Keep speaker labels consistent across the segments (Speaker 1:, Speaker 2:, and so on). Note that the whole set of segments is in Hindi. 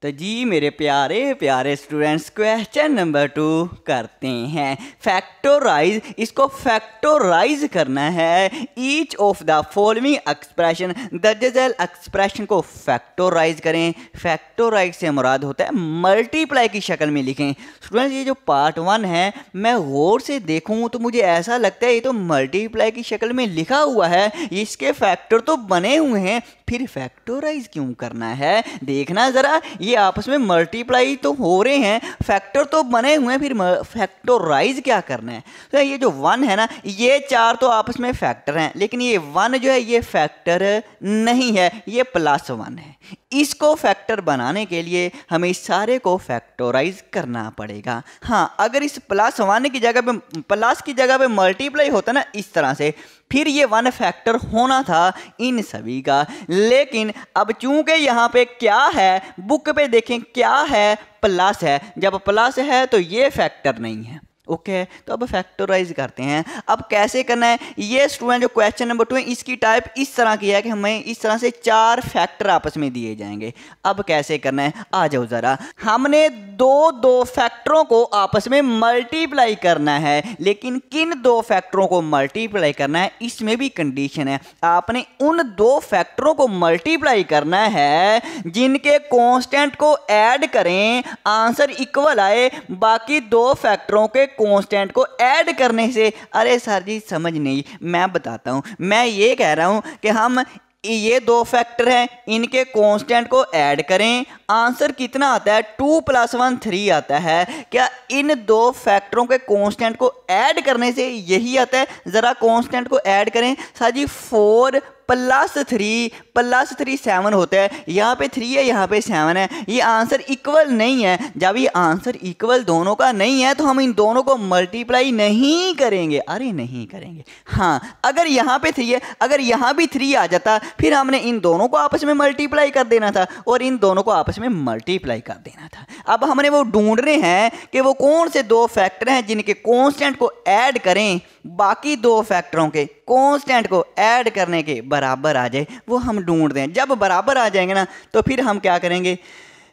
Speaker 1: तो जी मेरे प्यारे प्यारे स्टूडेंट्स, क्वेश्चन नंबर 2 करते हैं। फैक्टोराइज, इसको फैक्टोराइज करना है each of the following expression, दर्जल एक्सप्रेशन को फैक्टोराइज करें। फैक्टोराइज से मुराद होता है मल्टीप्लाई की शक्ल में लिखें। स्टूडेंट्स ये जो पार्ट 1 है, मैं गौर से देखूं तो मुझे ऐसा लगता है ये तो मल्टीप्लाई की शक्ल में लिखा हुआ है, इसके फैक्टर तो बने हुए हैं, फिर फैक्टोराइज क्यों करना है? देखना ज़रा, ये आपस में मल्टीप्लाई तो हो रहे हैं, फैक्टर तो बने हुए हैं, फिर फैक्टोराइज क्या करना है? तो ये जो 1 है ना, ये 4 तो आपस में फैक्टर हैं, लेकिन ये 1 जो है ये फैक्टर नहीं है, ये +1 है। इसको फैक्टर बनाने के लिए हमें इस सारे को फैक्टोराइज करना पड़ेगा। हाँ, अगर इस +1 की जगह पे प्लस की जगह पे मल्टीप्लाई होता ना इस तरह से, फिर ये 1 फैक्टर होना था इन सभी का। लेकिन अब चूंकि यहाँ पे क्या है, बुक पे देखें क्या है, प्लस है। जब प्लस है तो ये फैक्टर नहीं है। ओके, तो अब फैक्टराइज करते हैं। अब कैसे करना है? ये स्टूडेंट जो क्वेश्चन नंबर 2 है, इसकी टाइप इस तरह की है कि हमें इस तरह से 4 फैक्टर आपस में दिए जाएंगे। अब कैसे करना है, आ जाओ ज़रा। हमने दो फैक्टरों को आपस में मल्टीप्लाई करना है, लेकिन किन 2 फैक्टरों को मल्टीप्लाई करना है, इसमें भी कंडीशन है। आपने उन 2 फैक्टरों को मल्टीप्लाई करना है जिनके कांस्टेंट को ऐड करें, आंसर इक्वल आए। बाकी 2 फैक्टरों के कांस्टेंट को ऐड करने से, अरे सर जी समझ नहीं, मैं बताता हूं। मैं ये कह रहा हूं कि हम ये 2 फैक्टर हैं, इनके कांस्टेंट को ऐड करें, आंसर कितना आता है? 2 + 1 3 आता है। क्या इन 2 फैक्टरों के कांस्टेंट को ऐड करने से यही आता है? ज़रा कांस्टेंट को ऐड करें। सर जी 4 + 3 7 होता है। यहाँ पे 3 है, यहाँ पे 7 है। ये आंसर इक्वल नहीं है। जब ये आंसर इक्वल दोनों का नहीं है तो हम इन दोनों को मल्टीप्लाई नहीं करेंगे। अरे नहीं करेंगे। हाँ, अगर यहाँ पे 3 है, अगर यहाँ भी 3 आ जाता, फिर हमने इन दोनों को आपस में मल्टीप्लाई कर देना था और इन दोनों को आपस में मल्टीप्लाई कर देना था। अब हमने वो ढूंढने हैं कि वो कौन से 2 फैक्टर हैं जिनके कांस्टेंट को ऐड करें, बाकी 2 फैक्टरों के कांस्टेंट को ऐड करने के बराबर आ जाए, वो हम ढूंढ दें। जब बराबर आ जाएंगे ना, तो फिर हम क्या करेंगे?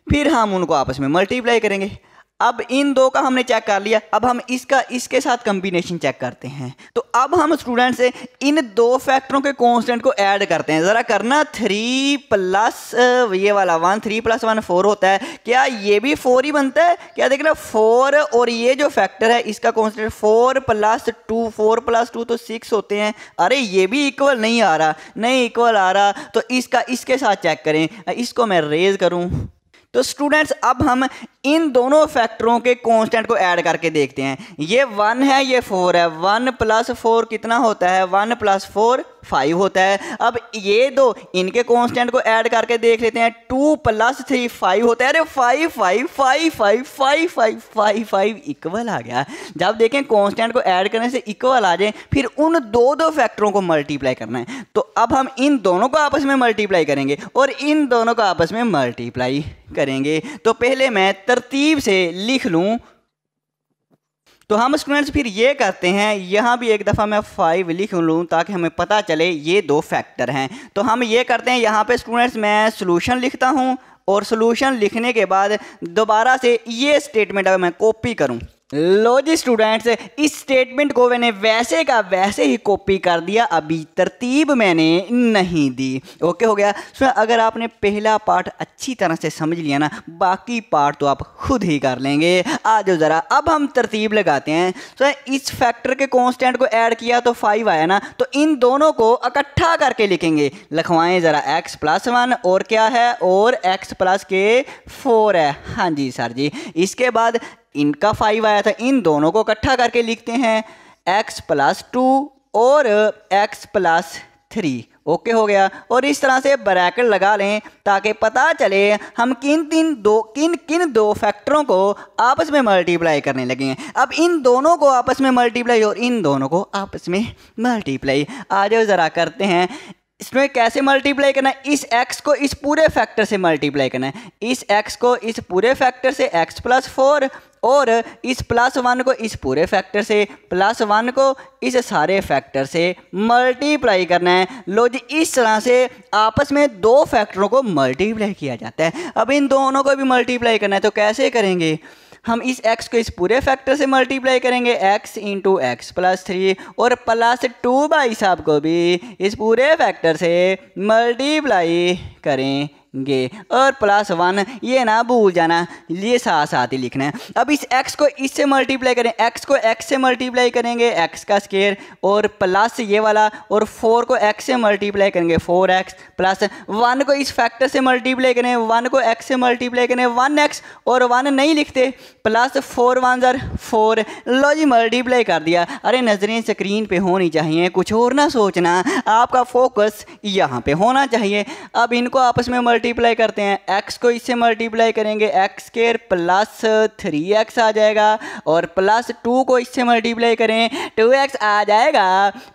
Speaker 1: फिर हम उनको आपस में मल्टीप्लाई करेंगे। अब इन 2 का हमने चेक कर लिया, अब हम इसके साथ कॉम्बिनेशन चेक करते हैं। तो अब हम स्टूडेंट से इन 2 फैक्टरों के कांस्टेंट को ऐड करते हैं। ज़रा करना, 3 + ये वाला 1, 3 + 1 4 होता है। क्या ये भी 4 ही बनता है? क्या देखना, 4 और ये जो फैक्टर है इसका कांस्टेंट 4 + 2, 4 + 2 तो 6 होते हैं। अरे ये भी इक्वल नहीं आ रहा, नहीं इक्वल आ रहा, तो इसके साथ चेक करें। इसको मैं रेज करूं तो स्टूडेंट्स अब हम इन दोनों फैक्टरों के कांस्टेंट को ऐड करके देखते हैं। ये 1 है, ये 4 है। 1 + 4 कितना होता है? 1 + 4 5 होता है। अब ये 2 इनके कांस्टेंट को ऐड करके देख लेते हैं। 2 + 3 5 होता है। अरे 5 5 5 5 5 5 5 5 इक्वल आ गया। जब देखें कांस्टेंट को ऐड करने से इक्वल आ जाए, फिर उन दो फैक्टरों को मल्टीप्लाई करना है। तो अब हम इन दोनों को आपस में मल्टीप्लाई करेंगे और इन दोनों को आपस में मल्टीप्लाई करेंगे। तो पहले मैं तरतीब से लिख लूं। तो हम स्टूडेंट्स फिर ये करते हैं, यहाँ भी एक दफ़ा मैं 5 लिख लूँ ताकि हमें पता चले ये 2 फैक्टर हैं। तो हम ये करते हैं, यहाँ पे स्टूडेंट्स मैं सॉल्यूशन लिखता हूँ और सॉल्यूशन लिखने के बाद दोबारा से ये स्टेटमेंट अगर मैं कॉपी करूँ, लो जी स्टूडेंट्स, इस स्टेटमेंट को मैंने वैसे का वैसे ही कॉपी कर दिया, अभी तरतीब मैंने नहीं दी। ओके हो गया। सो अगर आपने पहला पार्ट अच्छी तरह से समझ लिया ना, बाकी पार्ट तो आप खुद ही कर लेंगे। आ जाओ ज़रा, अब हम तरतीब लगाते हैं। सो इस फैक्टर के कांस्टेंट को ऐड किया तो 5 आया ना, तो इन दोनों को इकट्ठा करके लिखेंगे। लिखवाएं ज़रा, x + 1 और क्या है, और x + 4 है। हाँ जी सर जी। इसके बाद इनका 5 आया था, इन दोनों को इकट्ठा करके लिखते हैं, x + 2 और x + 3। ओके हो गया। और इस तरह से ब्रैकेट लगा लें ताकि पता चले हम किन दो फैक्टरों को आपस में मल्टीप्लाई करने लगे हैं। अब इन दोनों को आपस में मल्टीप्लाई और इन दोनों को आपस में मल्टीप्लाई। आ जाओ ज़रा करते हैं। इसमें कैसे मल्टीप्लाई करना है? इस x को इस पूरे फैक्टर से मल्टीप्लाई करना है। इस x को इस पूरे फैक्टर से, x + 4, और इस +1 को इस पूरे फैक्टर से, +1 को इस सारे फैक्टर से मल्टीप्लाई करना है। लो जी, इस तरह से आपस में दो फैक्टरों को मल्टीप्लाई किया जाता है। अब इन दोनों को भी मल्टीप्लाई करना है, तो कैसे करेंगे? हम इस x को इस पूरे फैक्टर से मल्टीप्लाई करेंगे, x इंटू एक्स प्लस 3, और +2 भाई साहब को भी इस पूरे फैक्टर से मल्टीप्लाई करेंगे, और +1 ये ना भूल जाना, ये साथ साथ ही लिखना है। अब इस x को इससे मल्टीप्लाई करें, x को x से मल्टीप्लाई करेंगे, x का स्क्वायर, और प्लस ये वाला, और 4 को x से मल्टीप्लाई करेंगे 4x, प्लस 1 को इस फैक्टर से मल्टीप्लाई करें, 1 को x से मल्टीप्लाई करें 1x, और 1 नहीं लिखते, प्लस 4 1 4। लो जी, मल्टीप्लाई कर दिया। अरे नजरें स्क्रीन पे होनी चाहिए, कुछ और ना सोचना, आपका फोकस यहाँ पे होना चाहिए। अब इनको आपस में मल्टीप्लाई करते हैं, x को इससे मल्टीप्लाई करेंगे, x स्क्वायर प्लस 3x आ जाएगा, और प्लस 2 को इससे मल्टीप्लाई करें 2x आ जाएगा,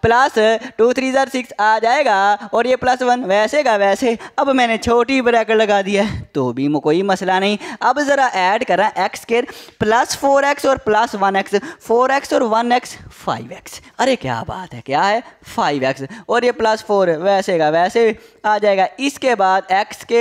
Speaker 1: प्लस 2 3 6 आ जाएगा, और ये +1 वैसे का वैसे। अब मैंने छोटी ब्रैकेट लगा दिया है तो भी कोई मसला नहीं। अब ज़रा ऐड करा, x स्क्वायर प्लस 4x और प्लस 1x, 4x और 1x 5x। अरे क्या बात है, क्या है 5x, और ये +4 वैसे का वैसे आ जाएगा। इसके बाद x स्क्वायर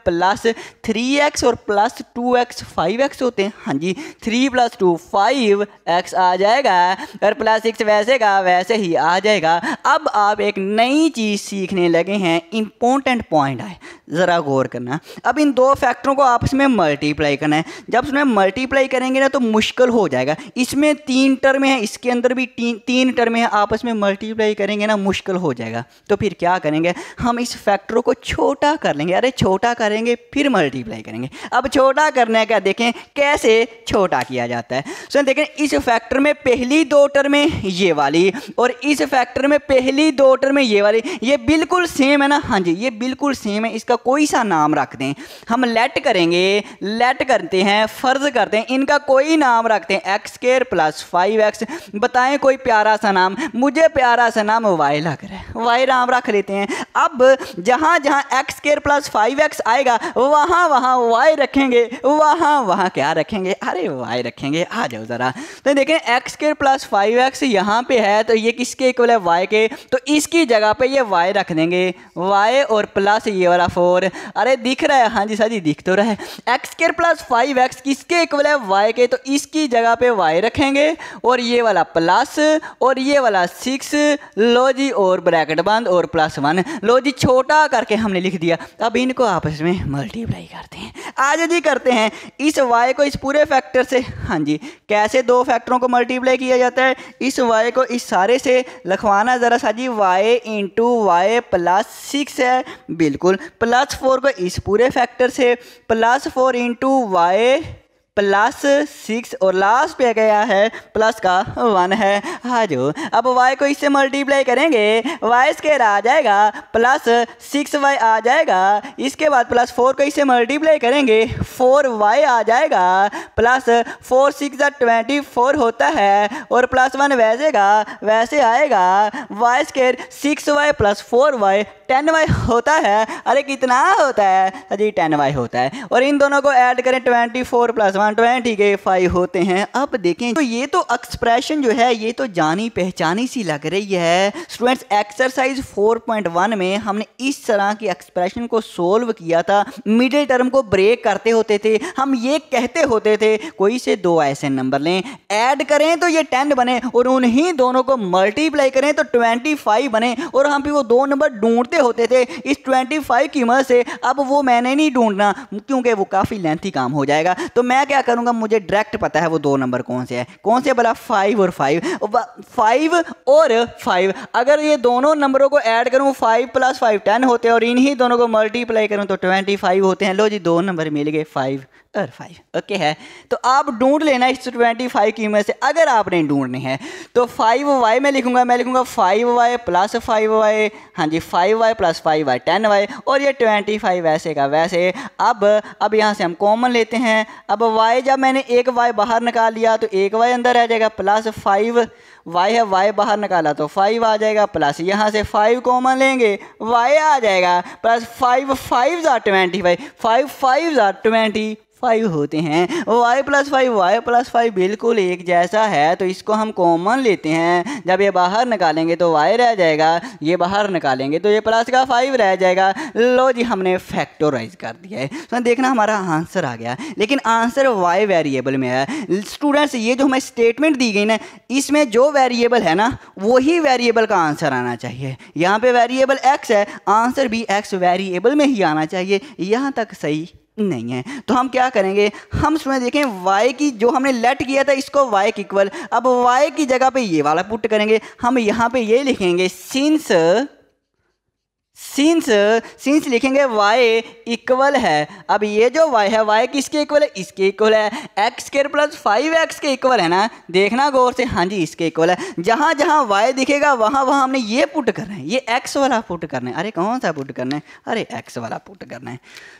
Speaker 1: प्लस 3x और प्लस 2x 5x होते हैं, हाँ जी, 3 + 2 5x आ जाएगा, और प्लस 6 वैसे का वैसे ही आ जाएगा। अब आप एक नई चीज़ सीखने लगे हैं, इंपॉर्टेंट पॉइंट है, ज़रा गौर करना। अब इन दो फैक्टरों को आपस में मल्टीप्लाई करना है। जब उसमें मल्टीप्लाई करेंगे ना तो मुश्किल हो जाएगा। इसमें 3 टर्म है, इसके अंदर भी 3 टर्म है, आपस में मल्टीप्लाई करेंगे ना मुश्किल हो जाएगा। तो फिर क्या करेंगे, हम इस फैक्टरों को छोटा कर लेंगे। अरे छोटा करेंगे फिर मल्टीप्लाई करेंगे। अब छोटा करने का देखें कैसे छोटा किया जाता है। सो देखें, इस फैक्टर में पहली 2 टर्में ये वाली, और इस फैक्टर में पहली 2 टर्में ये वाली, ये बिल्कुल सेम है ना, हाँ जी, ये बिल्कुल सेम है। इसका कोई सा नाम रख दें, हम लेट करेंगे, लेट करते हैं, फर्ज करते हैं, इनका कोई नाम रखते हैं, x स्क्वायर प्लस 5x। बताएं कोई प्यारा सा नाम, मुझे प्यारा सा नाम y लग रहा है, y नाम रख लेते हैं। अब जहां जहां x स्क्वायर प्लस 5x आएगा वहां वहां y रखेंगे, वहां वहां क्या रखेंगे, अरे y रखेंगे। आ जाओ जरा, तो देखें x स्क्वायर प्लस 5x यहाँ पे है, तो ये किसके इक्वल है, y के, तो इसकी जगह पे ये y रख देंगे, y और प्लस ये वाला 4। अरे दिख रहा है, हाँ जी सर जी दिख तो रहा है। x स्क्वायर प्लस 5x किसके इक्वल है, y के, तो इसकी जगह पे y रखेंगे, और ये वाला प्लस और ये वाला 6, लो जी, और ब्रैकेट बंद, और +1। लो जी, छोटा करके हमने लिख दिया। अब इनको आपस में मल्टीप्लाई करते हैं। आज जी करते हैं इस y को इस पूरे फैक्टर से, हाँ जी, कैसे दो फैक्टरों को मल्टीप्लाई किया जाता है। इस y को इस सारे से लिखवाना ज़रा सा जी, y इंटू y प्लस 6 है, बिल्कुल, +4 को इस पूरे फैक्टर से, +4 इंटू y प्लस 6, और लास्ट पे गया है प्लस का 1 है। हाँ जो, अब y को इससे मल्टीप्लाई करेंगे, y स्क्वायर आ जाएगा, प्लस 6y आ जाएगा। इसके बाद +4 को इससे मल्टीप्लाई करेंगे, 4y आ जाएगा, प्लस 4 6 24 होता है, और +1 वैसे का वैसे आएगा, y square 6y plus 4y 10y होता है। अरे कितना होता है जी, 10y होता है, और इन दोनों को ऐड करें, 24 + 1 20 के 5 होते हैं। अब देखें, तो ये तो एक्सप्रेशन जो है ये तो जानी पहचानी सी लग रही है। स्टूडेंट्स, एक्सरसाइज 4.1 में हमने इस तरह की एक्सप्रेशन को सोल्व किया था। मिडिल टर्म को ब्रेक करते होते थे, हम ये कहते होते थे कोई से 2 ऐसे नंबर लें, ऐड करें तो ये 10 बने, और उन्हीं दोनों को मल्टीप्लाई करें तो 25 बने, और हम भी वो 2 नंबर ढूंढते होते थे इस 25 की मदद से। अब वो मैंने नहीं ढूंढना क्योंकि वो काफ़ी लेंथी काम हो जाएगा, तो मैं क्या करूंगा, मुझे डायरेक्ट पता है वो 2 नंबर कौन से हैं, कौन से बोला, 5 और 5, 5 और 5। अगर ये दोनों नंबरों को ऐड करूं, 5 + 5 10 होते हैं, और इन्हीं दोनों को मल्टीप्लाई करूं तो 25 होते हैं। लो जी, 2 नंबर मिल गए, 5 और 5। ओके है, तो आप ढूंढ लेना इस 25 की मदद से। अगर आपने ढूंढने हैं तो 5y मैं लिखूंगा 5y प्लस 5y, हाँ जी, 5y प्लस 5y 10y, और ये 25 वैसे का वैसे। अब यहाँ से हम कॉमन लेते हैं। अब y, जब मैंने एक y बाहर निकाल लिया तो एक y अंदर आ जाएगा, प्लस 5y है, y बाहर निकाला तो 5 आ जाएगा, प्लस यहाँ से 5 कॉमन लेंगे, y आ जाएगा, प्लस 5 5 = 25, 5 5 = 25, 5 होते हैं। y+5 बिल्कुल एक जैसा है, तो इसको हम कॉमन लेते हैं। जब ये बाहर निकालेंगे तो y रह जाएगा, ये बाहर निकालेंगे तो ये प्लस का 5 रह जाएगा। लो जी, हमने फैक्टराइज कर दिया है। तो देखना हमारा आंसर आ गया, लेकिन आंसर y वेरिएबल में है। स्टूडेंट्स, ये जो हमें स्टेटमेंट दी गई ना, इसमें जो वेरिएबल है ना वही वेरिएबल का आंसर आना चाहिए। यहाँ पे वेरिएबल x है, आंसर भी x वेरिएबल में ही आना चाहिए। यहाँ तक सही नहीं है। तो हम क्या करेंगे, हम उसमें देखें y की जो हमने लेट किया था इसको y के इक्वल, अब y की जगह पे ये वाला पुट करेंगे। हम यहाँ पे ये लिखेंगे सिंस लिखेंगे y इक्वल है। अब ये जो y है y किसके इक्वल है, इसके इक्वल है। x² + 5x के इक्वल है ना, देखना गौर से, हाँ जी इसके इक्वल है। जहाँ जहाँ y दिखेगा वहाँ वहाँ हमने ये पुट करना है, ये x वाला पुट करना है। अरे कौन सा पुट करना है, अरे x वाला पुट करना है।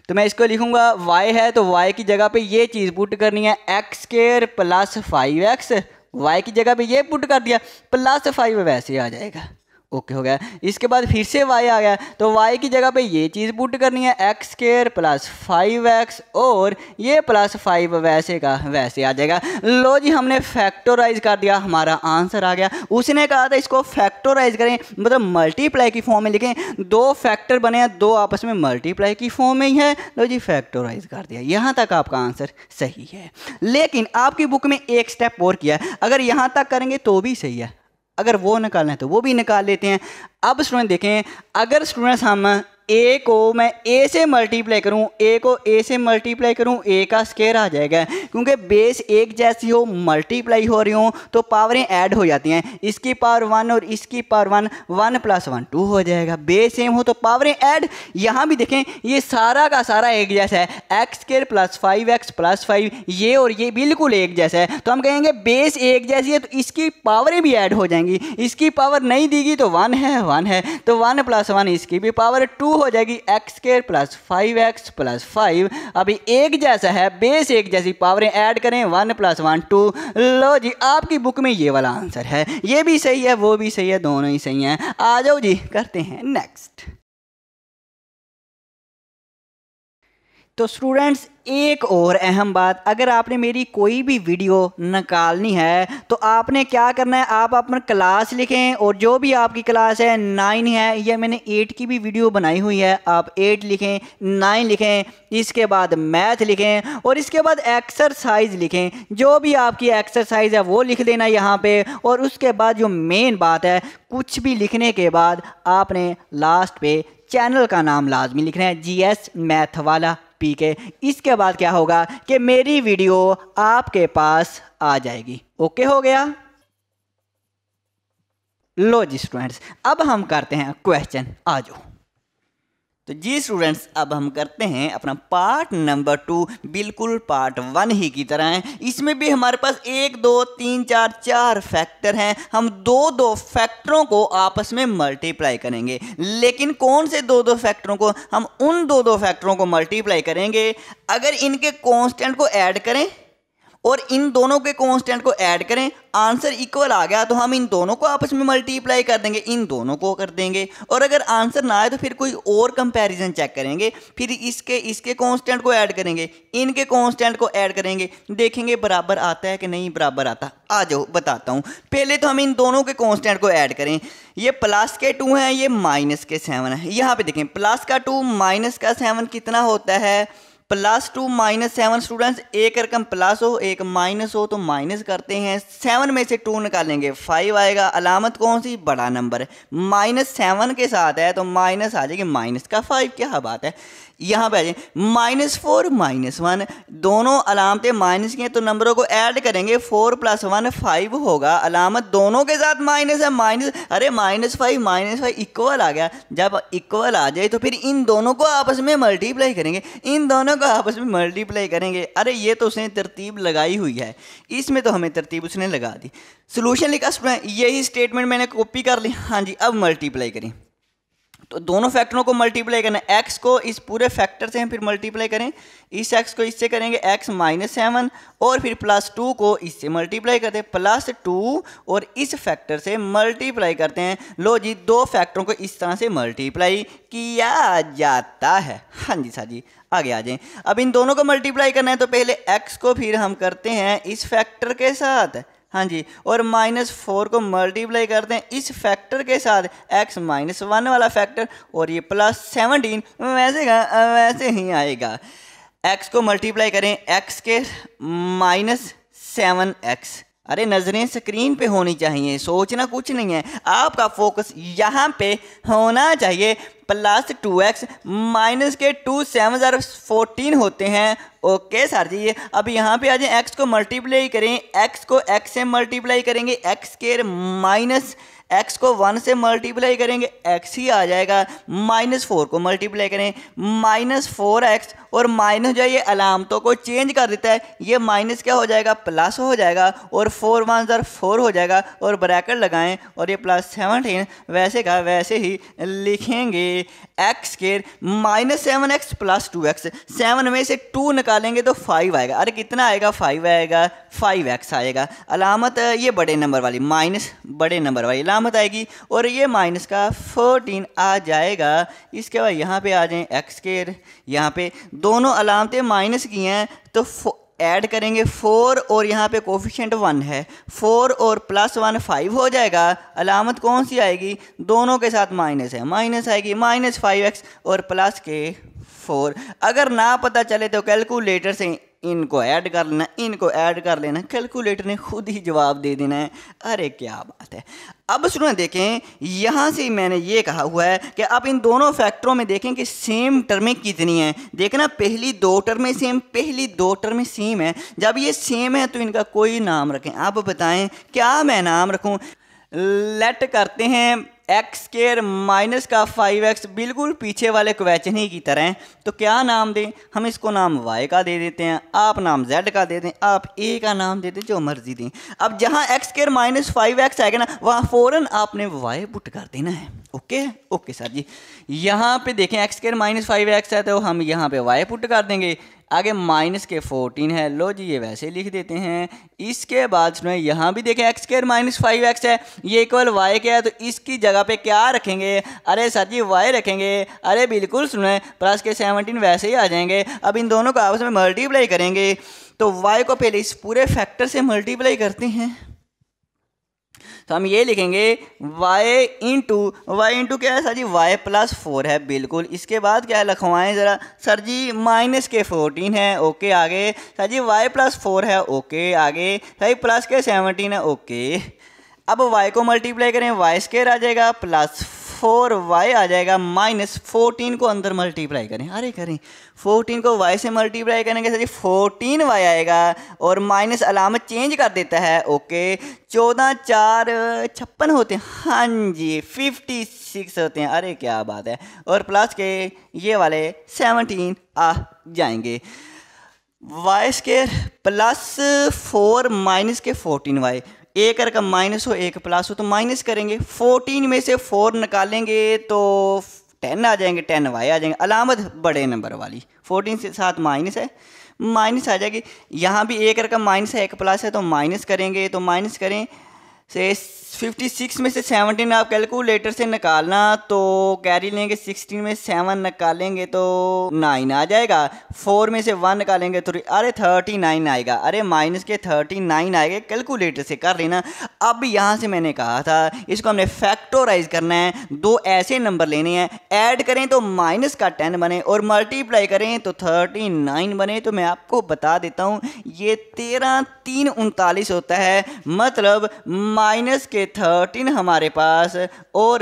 Speaker 1: तो मैं इसको लिखूंगा y है तो y की जगह पे ये चीज़ पुट करनी है, x² + 5x। y की जगह पे ये पुट कर दिया, +5 वैसे आ जाएगा। ओके हो गया। इसके बाद फिर से y आ गया, तो y की जगह पे ये चीज़ पुट करनी है, x² + 5x, और ये +5 वैसे का वैसे आ जाएगा। लो जी, हमने फैक्टराइज कर दिया, हमारा आंसर आ गया। उसने कहा था इसको फैक्टराइज करें, मतलब मल्टीप्लाई की फॉर्म में लिखें। दो फैक्टर बने हैं, दो आपस में मल्टीप्लाई की फॉर्म में ही है। लो जी, फैक्टराइज कर दिया। यहाँ तक आपका आंसर सही है, लेकिन आपकी बुक में एक स्टेप और किया है। अगर यहाँ तक करेंगे तो भी सही है, अगर वो निकालना है तो वो भी निकाल लेते हैं। अब स्टूडेंट देखें, अगर स्टूडेंट्स हम a को मैं a से मल्टीप्लाई करूं, a को a से मल्टीप्लाई करूं, a का स्क्वायर आ जाएगा। क्योंकि बेस एक जैसी हो, मल्टीप्लाई हो रही हो, तो पावरें ऐड हो जाती हैं। इसकी पावर 1 और इसकी पावर 1, 1 + 1 2 हो जाएगा। बेस सेम हो तो पावरें ऐड। यहाँ भी देखें, ये सारा का सारा एक जैसा है, x² + 5x + 5, ये और ये बिल्कुल एक जैसा है। तो हम कहेंगे बेस एक जैसी है तो इसकी पावरें भी ऐड हो जाएंगी। इसकी पावर नहीं दीगी तो 1 है, तो 1 + 1 इसकी भी पावर 2 हो जाएगी, x² + 5x + 5। अभी एक जैसा है, बेस एक जैसी, पावरें ऐड करें, 1 + 1 2। लो जी, आपकी बुक में ये वाला आंसर है। ये भी सही है, वो भी सही है, दोनों ही सही हैं। आ जाओ जी, करते हैं नेक्स्ट। तो स्टूडेंट्स, एक और अहम बात, अगर आपने मेरी कोई भी वीडियो निकालनी है तो आपने क्या करना है, आप अपना क्लास लिखें, और जो भी आपकी क्लास है 9 है, या मैंने 8 की भी वीडियो बनाई हुई है, आप 8 लिखें, 9 लिखें, इसके बाद मैथ लिखें, और इसके बाद एक्सरसाइज लिखें। जो भी आपकी एक्सरसाइज है वो लिख देना यहाँ पे। और उसके बाद जो मेन बात है, कुछ भी लिखने के बाद आपने लास्ट पे चैनल का नाम लाजमी लिखना है, GS मैथ वाला PK। इसके बाद क्या होगा कि मेरी वीडियो आपके पास आ जाएगी। ओके हो गया। लो जी स्टूडेंट्स, अब हम करते हैं क्वेश्चन। आ जाओ। तो जी स्टूडेंट्स, अब हम करते हैं अपना पार्ट नंबर 2, बिल्कुल पार्ट 1 ही की तरह है। इसमें भी हमारे पास 1 2 3 4 फैक्टर हैं। हम दो फैक्टरों को आपस में मल्टीप्लाई करेंगे। लेकिन कौन से दो फैक्टरों को? हम उन दो फैक्टरों को मल्टीप्लाई करेंगे अगर इनके कांस्टेंट को ऐड करें और इन दोनों के कांस्टेंट को ऐड करें, आंसर इक्वल आ गया तो हम इन दोनों को आपस में मल्टीप्लाई कर देंगे, इन दोनों को कर देंगे। और अगर आंसर ना आए तो फिर कोई और कंपैरिजन चेक करेंगे, फिर इसके कांस्टेंट को ऐड करेंगे, इनके कांस्टेंट को ऐड करेंगे, देखेंगे बराबर आता है कि नहीं बराबर आता। आ जाओ बताता हूँ। पहले तो हम इन दोनों के कांस्टेंट को ऐड करें। ये प्लस के 2 है, ये माइनस के 7 है। यहाँ पे देखें, प्लस का 2 माइनस का 7 कितना होता है? +2 - 7। स्टूडेंट्स, एक रकम प्लस हो एक माइनस हो तो माइनस करते हैं, 7 में से 2 निकालेंगे 5 आएगा। अलामत कौन सी? बड़ा नंबर है। -7 के साथ है तो माइनस आ जाएगी माइनस का 5। क्या बात है। यहाँ पे आ जाए -4 -1, दोनों अलामतें माइनस की हैं तो नंबरों को ऐड करेंगे, 4 + 1 5 होगा। अलामत दोनों के साथ माइनस है, माइनस, अरे -5 इक्वल आ गया। जब इक्वल आ जाए तो फिर इन दोनों को आपस में मल्टीप्लाई करेंगे, इन दोनों को आपस में मल्टीप्लाई करेंगे। अरे ये तो उसने तरतीब लगाई हुई है, इसमें तो हमें तरतीब उसने लगा दी। सोल्यूशन लिखा, यही स्टेटमेंट मैंने कॉपी कर ली। हाँ जी, अब मल्टीप्लाई करें तो दोनों फैक्टरों को मल्टीप्लाई करना है, x को इस पूरे फैक्टर से हम फिर मल्टीप्लाई करें, इस x को इससे करेंगे x माइनस 7 और फिर +2 को इससे मल्टीप्लाई करते हैं, +2 और इस फैक्टर से मल्टीप्लाई करते हैं। लो जी, दो फैक्टरों को इस तरह से मल्टीप्लाई किया जाता है। हाँ जी सर जी, आगे आ जाएं। अब इन दोनों को मल्टीप्लाई करना है तो पहले x को फिर हम करते हैं इस फैक्टर के साथ, हाँ जी, और -4 को मल्टीप्लाई करते हैं इस फैक्टर के साथ, x -1 वाला फैक्टर, और ये +17 वैसे का वैसे ही आएगा। x को मल्टीप्लाई करें x के -7x। अरे नज़रें स्क्रीन पे होनी चाहिए, सोचना कुछ नहीं है, आपका फोकस यहाँ पे होना चाहिए। +2x माइनस के 2 7 14 होते हैं। ओके सर जी, अब यहाँ पे आ जाए, x को मल्टीप्लाई करें, x को x से मल्टीप्लाई करेंगे, x के माइनस x को 1 से मल्टीप्लाई करेंगे, x ही आ जाएगा। -4 को मल्टीप्लाई करें, -4x, और माइनस जो है ये अलामतों को चेंज कर देता है, ये माइनस क्या हो जाएगा, प्लस हो जाएगा, और 4 1 4 हो जाएगा, और ब्रैकेट लगाएं और ये +17 वैसे का वैसे ही लिखेंगे। x के -7x + 2x, 7 में से 2 निकालेंगे तो 5 आएगा। अरे कितना आएगा, 5 आएगा, 5x आएगा। अलामत ये बड़े नंबर वाली, माइनस बड़े नंबर वाली अलामत आएगी, और ये माइनस का 14 आ जाएगा। इसके बाद यहाँ पे आ जाएं, x के यहाँ पे दोनों अलामतें माइनस की हैं तो ऐड करेंगे 4, और यहाँ पे कोफिशिएंट 1 है, 4 और +1 5 हो जाएगा। अलामत कौन सी आएगी, दोनों के साथ माइनस है, माइनस आएगी, -5x और प्लस के 4। अगर ना पता चले तो कैलकुलेटर से इनको ऐड कर लेना, इनको ऐड कर लेना, कैलकुलेटर ने खुद ही जवाब दे देना है। अरे क्या बात है। अब सुनो, देखें यहाँ से मैंने ये कहा हुआ है कि आप इन दोनों फैक्टरों में देखें कि सेम टर्में कितनी हैं। देखना, पहली 2 टर्में सेम, पहली 2 टर्में सेम है। जब ये सेम है तो इनका कोई नाम रखें। आप बताएं क्या मैं नाम रखूं। लेट करते हैं x² माइनस का 5x, बिल्कुल पीछे वाले क्वेश्चन ही की तरह। तो क्या नाम दें, हम इसको नाम y का दे देते हैं, आप नाम z का दे दें, आप a का नाम दे दें, जो मर्जी दें। अब जहाँ x² -5x आएगा ना, वहाँ फ़ौरन आपने y पुट कर देना है। ओके ओके सर जी। यहाँ पे देखें x² -5x है तो हम यहाँ पे y पुट कर देंगे, आगे -14 है, लो जी ये वैसे लिख देते हैं। इसके बाद सुनो, यहाँ भी देखें x² -5x है, ये इक्वल y के है, तो इसकी जगह पे क्या रखेंगे, अरे सर जी y रखेंगे। अरे बिल्कुल सुनो, प्लस के 17 वैसे ही आ जाएंगे। अब इन दोनों को आपस में मल्टीप्लाई करेंगे तो y को पहले इस पूरे फैक्टर से मल्टीप्लाई करते हैं, तो हम ये लिखेंगे y इंटू क्या है सर जी, y +4 है, बिल्कुल। इसके बाद क्या लिखवाएं ज़रा, सर जी -14 है, ओके। आगे सर जी y +4 है, ओके। आगे सर जी प्लस के 17 है, ओके। अब y को मल्टीप्लाई करें, y² आ जाएगा, +4y आ जाएगा, -14 को अंदर मल्टीप्लाई करें, अरे करें 14 को y से मल्टीप्लाई करेंगे सर जी 14y आएगा, और माइनस अलामत चेंज कर देता है, ओके। 14 4 56 होते हैं, हाँ जी 56 होते हैं, अरे क्या बात है। और प्लस के ये वाले 17 आ जाएंगे। y² +4 माइनस के 14y, एक का माइनस हो एक प्लस हो तो माइनस करेंगे, 14 में से 4 निकालेंगे तो 10 आ जाएंगे, 10y आ जाएंगे। अलामत बड़े नंबर वाली, 14 से साथ माइनस है, माइनस आ जाएगी। यहाँ भी एक का माइनस है एक प्लस है तो माइनस करेंगे, तो माइनस करें से 56 में से 17 आप कैलकुलेटर से निकालना तो कैरी लेंगे, 16 में 7 निकालेंगे तो 9 आ जाएगा, 4 में से 1 निकालेंगे तो अरे 39 आएगा, अरे माइनस के 39 आएगा, कैलकुलेटर से कर लेना। अब यहाँ से मैंने कहा था इसको हमने फैक्टोराइज करना है, 2 ऐसे नंबर लेने हैं, ऐड करें तो माइनस का 10 बने और मल्टीप्लाई करें तो 39 बने। तो मैं आपको बता देता हूँ ये 13 3 39 होता है, मतलब माइनस के 13 हमारे पास और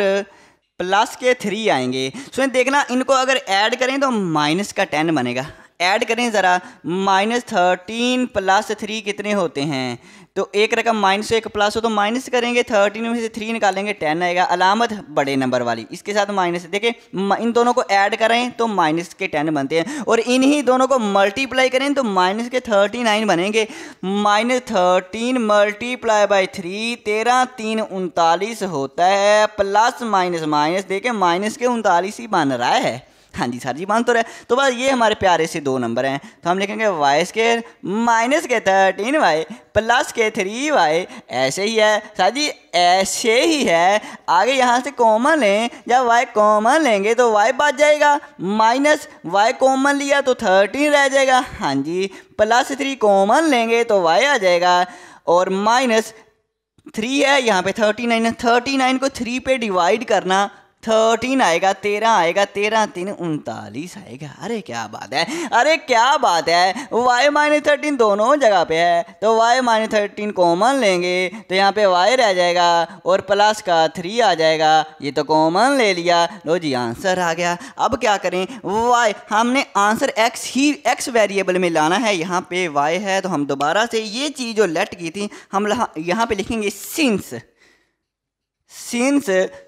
Speaker 1: प्लस के 3 आएंगे। सो देखना, इनको अगर ऐड करें तो माइनस का 10 बनेगा, ऐड करें ज़रा, -13 + 3 कितने होते हैं? तो एक रकम माइनस से एक प्लस हो तो माइनस करेंगे, 13 में से 3 निकालेंगे 10 आएगा, अलामत बड़े नंबर वाली, इसके साथ माइनस। देखिए इन दोनों को ऐड करें तो माइनस के 10 बनते हैं, और इन्हीं दोनों को मल्टीप्लाई करें तो माइनस के 39 बनेंगे। -13 × 3 13 3 39 होता है, प्लस माइनस माइनस, देखिए माइनस के 39 ही बन रहा है। हाँ जी सर जी मान तो रहे। तो बस ये हमारे प्यारे से दो नंबर हैं, तो हम लिखेंगे y² माइनस के 13y प्लस के 3y। ऐसे ही है सर जी, ऐसे ही है। आगे यहाँ से कॉमन लें, जब y कॉमन लेंगे तो y बच जाएगा, माइनस y कॉमन लिया तो 13 रह जाएगा। हाँ जी, +3 कॉमन लेंगे तो y आ जाएगा, और -3 है यहाँ पे 39 है, 39 को 3 पे डिवाइड करना, 13 आएगा, 13 आएगा, 13 3 39 आएगा। अरे क्या बात है, अरे क्या बात है। y - 13 दोनों जगह पे है, तो y - 13 कॉमन लेंगे तो यहाँ पे y रह जाएगा और प्लस का 3 आ जाएगा, ये तो कॉमन ले लिया। लो जी आंसर आ गया। अब क्या करें, y हमने आंसर x वेरिएबल में लाना है, यहाँ पे y है, तो हम दोबारा से ये चीज़ जो लेट की थी हम यहाँ पे लिखेंगे सिंस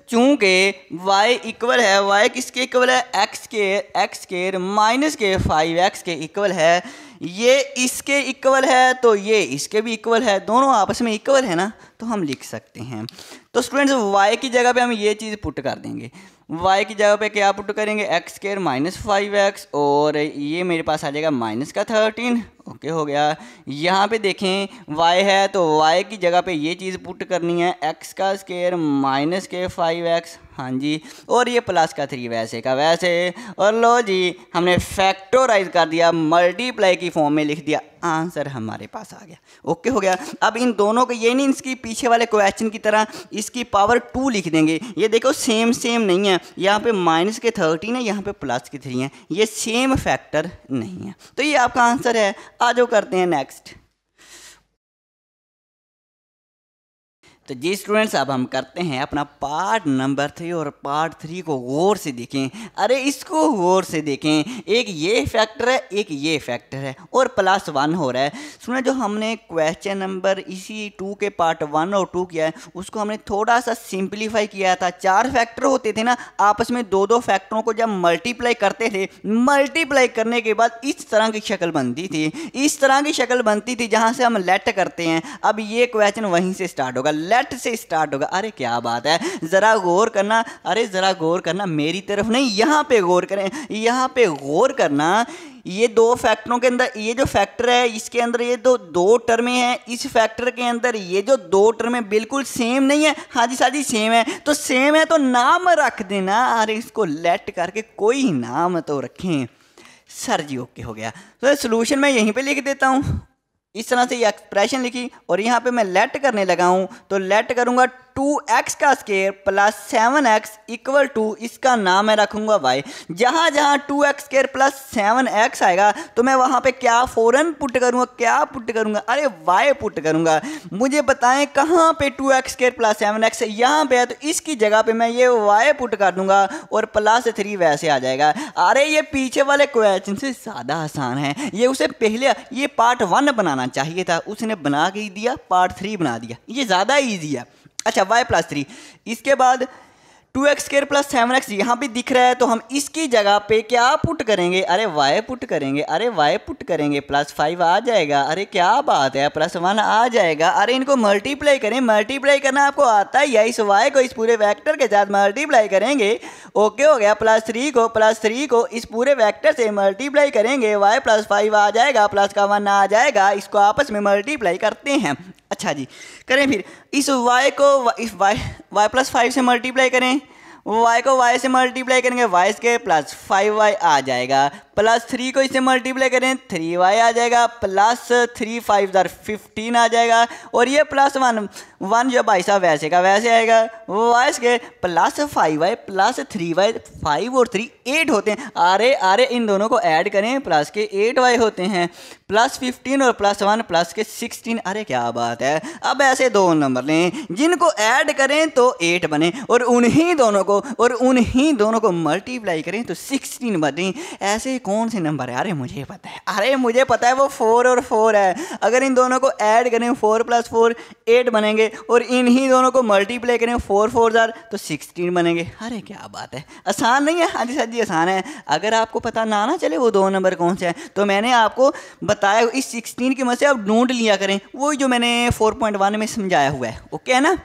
Speaker 1: चूँकि y इक्वल है, y किसके इक्वल है, x² माइनस के 5x के इक्वल है, ये इसके इक्वल है तो ये इसके भी इक्वल है, दोनों आपस में इक्वल है ना, तो हम लिख सकते हैं। तो स्टूडेंट्स y की जगह पे हम ये चीज़ पुट कर देंगे, y की जगह पे क्या पुट करेंगे, x² माइनस 5x, और ये मेरे पास आ जाएगा -13। ओके हो गया। यहाँ पे देखें y है तो y की जगह पे ये चीज़ पुट करनी है, x² माइनस के 5x। हाँ जी, और ये प्लस का 3 वैसे का वैसे, और लो जी हमने फैक्टोराइज कर दिया, मल्टीप्लाई की फॉर्म में लिख दिया, आंसर हमारे पास आ गया। ओके हो गया। अब इन दोनों को ये नहीं इसकी पीछे वाले क्वेश्चन की तरह इसकी पावर 2 लिख देंगे, ये देखो सेम नहीं है, यहाँ पे माइनस के 13 है, यहाँ पे प्लस के 3 है, ये सेम फैक्टर नहीं है, तो ये आपका आंसर है। आ जाओ करते हैं नेक्स्ट। तो जी स्टूडेंट्स, अब हम करते हैं अपना पार्ट नंबर 3, और पार्ट 3 को गौर से देखें। अरे इसको गौर से देखें, एक ये फैक्टर है, एक ये फैक्टर है, और +1 हो रहा है। सुना, जो हमने क्वेश्चन नंबर इसी 2 के पार्ट 1 और 2 किया है, उसको हमने थोड़ा सा सिंप्लीफाई किया था। 4 फैक्टर होते थे ना, आपस में 2-2 फैक्टरों को जब मल्टीप्लाई करते थे, मल्टीप्लाई करने के बाद इस तरह की शक्ल बनती थी, इस तरह की शक्ल बनती थी जहाँ से हम लेट करते हैं। अब ये क्वेश्चन वहीं से स्टार्ट होगा, लेट से स्टार्ट होगा। अरे क्या बात है, जरा गौर करना, अरे जरा गौर करना, मेरी तरफ नहीं, यहाँ पे गौर करें, यहाँ पे गौर करना। ये 2 फैक्टरों के अंदर ये जो फैक्टर है, इसके अंदर ये दो टर्में हैं, इस फैक्टर के अंदर ये जो 2 टर्में बिल्कुल सेम नहीं है। हाँ जी साजी सेम है, तो सेम है तो नाम रख देना। अरे इसको लेट करके कोई नाम तो रखें सर जी। ओके हो गया। तो सोल्यूशन मैं यहीं पे लिख देता हूँ, इस तरह से ये एक्सप्रेशन लिखी, और यहाँ पे मैं लेट करने लगा हूँ, तो लेट करूँगा 2x² plus 7x equal to, इसका नाम मैं रखूँगा y। जहाँ जहाँ 2x² प्लस 7x आएगा तो मैं वहाँ पे क्या फ़ौरन पुट करूँगा, क्या पुट करूँगा, अरे y पुट करूँगा। मुझे बताएं कहाँ पे 2x² प्लस 7x है, यहाँ पे है, तो इसकी जगह पे मैं ये y पुट कर दूँगा और +3 वैसे आ जाएगा। अरे ये पीछे वाले क्वेश्चन से ज़्यादा आसान है, ये उसे पहले ये पार्ट 1 बनाना चाहिए था, उसने बना के दिया पार्ट 3 बना दिया, ये ज़्यादा ईजी है। अच्छा y + 3, इसके बाद 2x² प्लस 7x यहाँ पे दिख रहा है, तो हम इसकी जगह पे क्या पुट करेंगे, अरे y पुट करेंगे, अरे y पुट करेंगे, +5 आ जाएगा। अरे क्या बात है, +1 आ जाएगा। अरे इनको मल्टीप्लाई करें, मल्टीप्लाई करना आपको आता ही है, इस y को इस पूरे वेक्टर के साथ मल्टीप्लाई करेंगे। ओके हो गया। +3 को इस पूरे वेक्टर से मल्टीप्लाई करेंगे, y +5 आ जाएगा, प्लस का 1 आ जाएगा, इसको आपस में मल्टीप्लाई करते हैं। अच्छा जी, करें फिर इस y को इस y +5 से मल्टीप्लाई करें, y को y से मल्टीप्लाई करेंगे, y² प्लस 5y आ जाएगा, +3 को इससे मल्टीप्लाई करें 3y आ जाएगा, +3 5 15 आ जाएगा, और ये +1 जो भाई साहब वैसे का वैसे आएगा, y² plus 5y plus 3y, 5 और 3 8 होते हैं। अरे इन दोनों को ऐड करें, प्लस के 8y होते हैं, +15 और +1 प्लस के 16। अरे क्या बात है। अब ऐसे 2 नंबर लें जिनको ऐड करें तो 8 बने, और उन्हीं दोनों को मल्टीप्लाई करें तो 16 बने। ऐसे कौन से नंबर है? अरे मुझे पता है, अरे मुझे पता है, वो 4 और 4 है। अगर इन दोनों को ऐड करें 4 + 4 8 बनेंगे और इन्हीं दोनों को मल्टीप्लाई करें 4 4 जार तो 16 बनेंगे। अरे क्या बात है, आसान नहीं है? हाँ जी सर जी आसान है। अगर आपको पता ना चले वो 2 नंबर कौन से हैं तो मैंने आपको बताया, इस 16 की मदद से आप ढूंढ लिया करें, वही जो मैंने 4.1 में समझाया हुआ है। ओके है ना?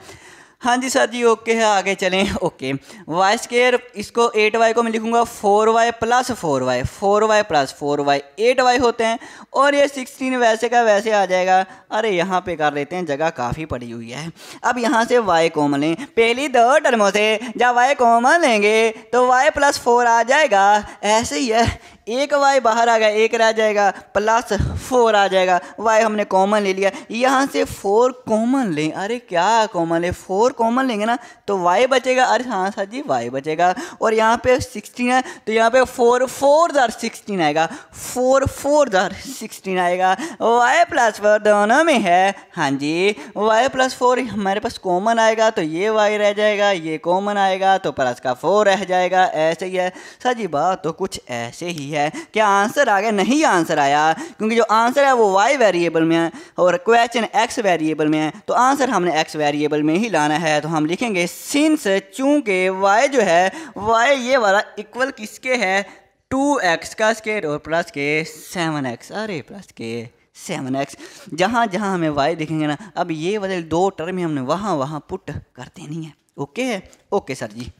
Speaker 1: हाँ जी सर जी ओके है, आगे चलें। ओके y², इसको 8y को मैं लिखूंगा 4y + 4y, 4y + 4y 8y होते हैं, और ये 16 वैसे का वैसे आ जाएगा। अरे यहाँ पे कर लेते हैं, जगह काफ़ी पड़ी हुई है। अब यहाँ से y कॉमन लें, पहली 2 टर्मों से जब y कॉमन लेंगे तो y + 4 आ जाएगा। ऐसे ही है, एक y बाहर आ गया, एक रह जाएगा, +4 आ जाएगा। y हमने कॉमन ले लिया, यहाँ से 4 कॉमन लें। अरे क्या कॉमन ले, 4 कॉमन लेंगे ना तो y बचेगा। अरे हाँ सर जी y बचेगा, और यहाँ पे 16 है तो यहाँ पे 4 4 जार 16 आएगा, 4 4 जार 16 आएगा। y + 4 दोनों में है। हाँ जी y + 4 हमारे पास कॉमन आएगा तो ये y रह जाएगा, ये कॉमन आएगा तो प्लस का 4 रह जाएगा। ऐसे ही है सर जी, बात तो कुछ ऐसे ही है। क्या आंसर आ गया? नहीं आंसर आया, क्योंकि जो आंसर है वो y वेरिएबल में है और क्वेश्चन x वेरिएबल में है, तो आंसर हमने x वेरिएबल में ही लाना है। तो हम लिखेंगे सिंस, चूंकि y जो है y ये वाला इक्वल किसके है, 2x² और प्लस के 7x। अरे प्लस के 7x, जहाँ जहाँ हमें y दिखेंगे ना, अब ये वाले 2 टर्म हमने वहाँ वहाँ पुट कर देनी है। ओके है? ओके सर जी।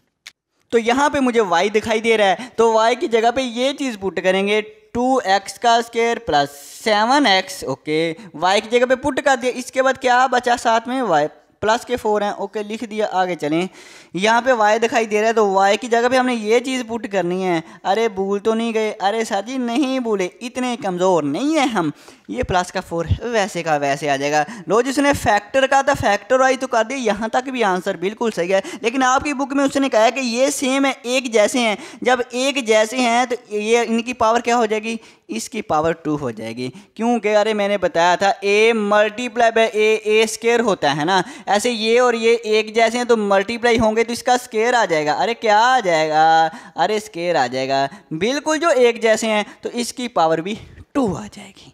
Speaker 1: तो यहाँ पे मुझे y दिखाई दे रहा है, तो y की जगह पे ये चीज़ पुट करेंगे, 2x² + 7x। ओके y की जगह पे पुट कर दिया। इसके बाद क्या बचा साथ में, y प्लस के 4 हैं। ओके लिख दिया, आगे चलें। यहाँ पे y दिखाई दे रहा है तो y की जगह पे हमने ये चीज़ पुट करनी है। अरे भूल तो नहीं गए? अरे सर जी नहीं भूले, इतने कमज़ोर नहीं है हम। ये प्लस का 4 वैसे का वैसे आ जाएगा। लो जिसने फैक्टर का था फैक्टराइज तो कर दिया, यहाँ तक भी आंसर बिल्कुल सही है, लेकिन आपकी बुक में उसने कहा है कि ये सेम है, एक जैसे हैं। जब एक जैसे हैं तो ये इनकी पावर क्या हो जाएगी, इसकी पावर 2 हो जाएगी, क्योंकि अरे मैंने बताया था a × a² होता है ना, ऐसे ये और ये एक जैसे हैं तो मल्टीप्लाई होंगे तो इसका स्केयर आ जाएगा। अरे क्या आ जाएगा, अरे स्केयर आ जाएगा। बिल्कुल जो एक जैसे हैं तो इसकी पावर भी 2 आ जाएगी।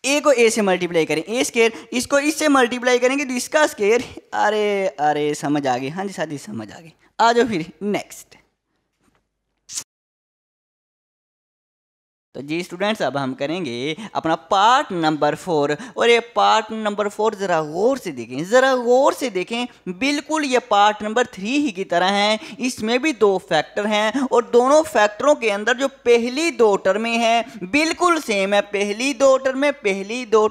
Speaker 1: ए को ए से मल्टीप्लाई करें, a², इसको इससे मल्टीप्लाई करेंगे तो इसका स्केयर। अरे समझ आ गई? हाँ जी साथी समझ आ गई। आ जाओ फिर नेक्स्ट। तो जी स्टूडेंट्स, अब हम करेंगे अपना पार्ट नंबर 4, और ये पार्ट नंबर 4 ज़रा गौर से देखें, ज़रा गौर से देखें। बिल्कुल ये पार्ट नंबर 3 ही की तरह है। इसमें भी 2 फैक्टर हैं और दोनों फैक्टरों के अंदर जो पहली 2 टर्में हैं बिल्कुल सेम है। पहली 2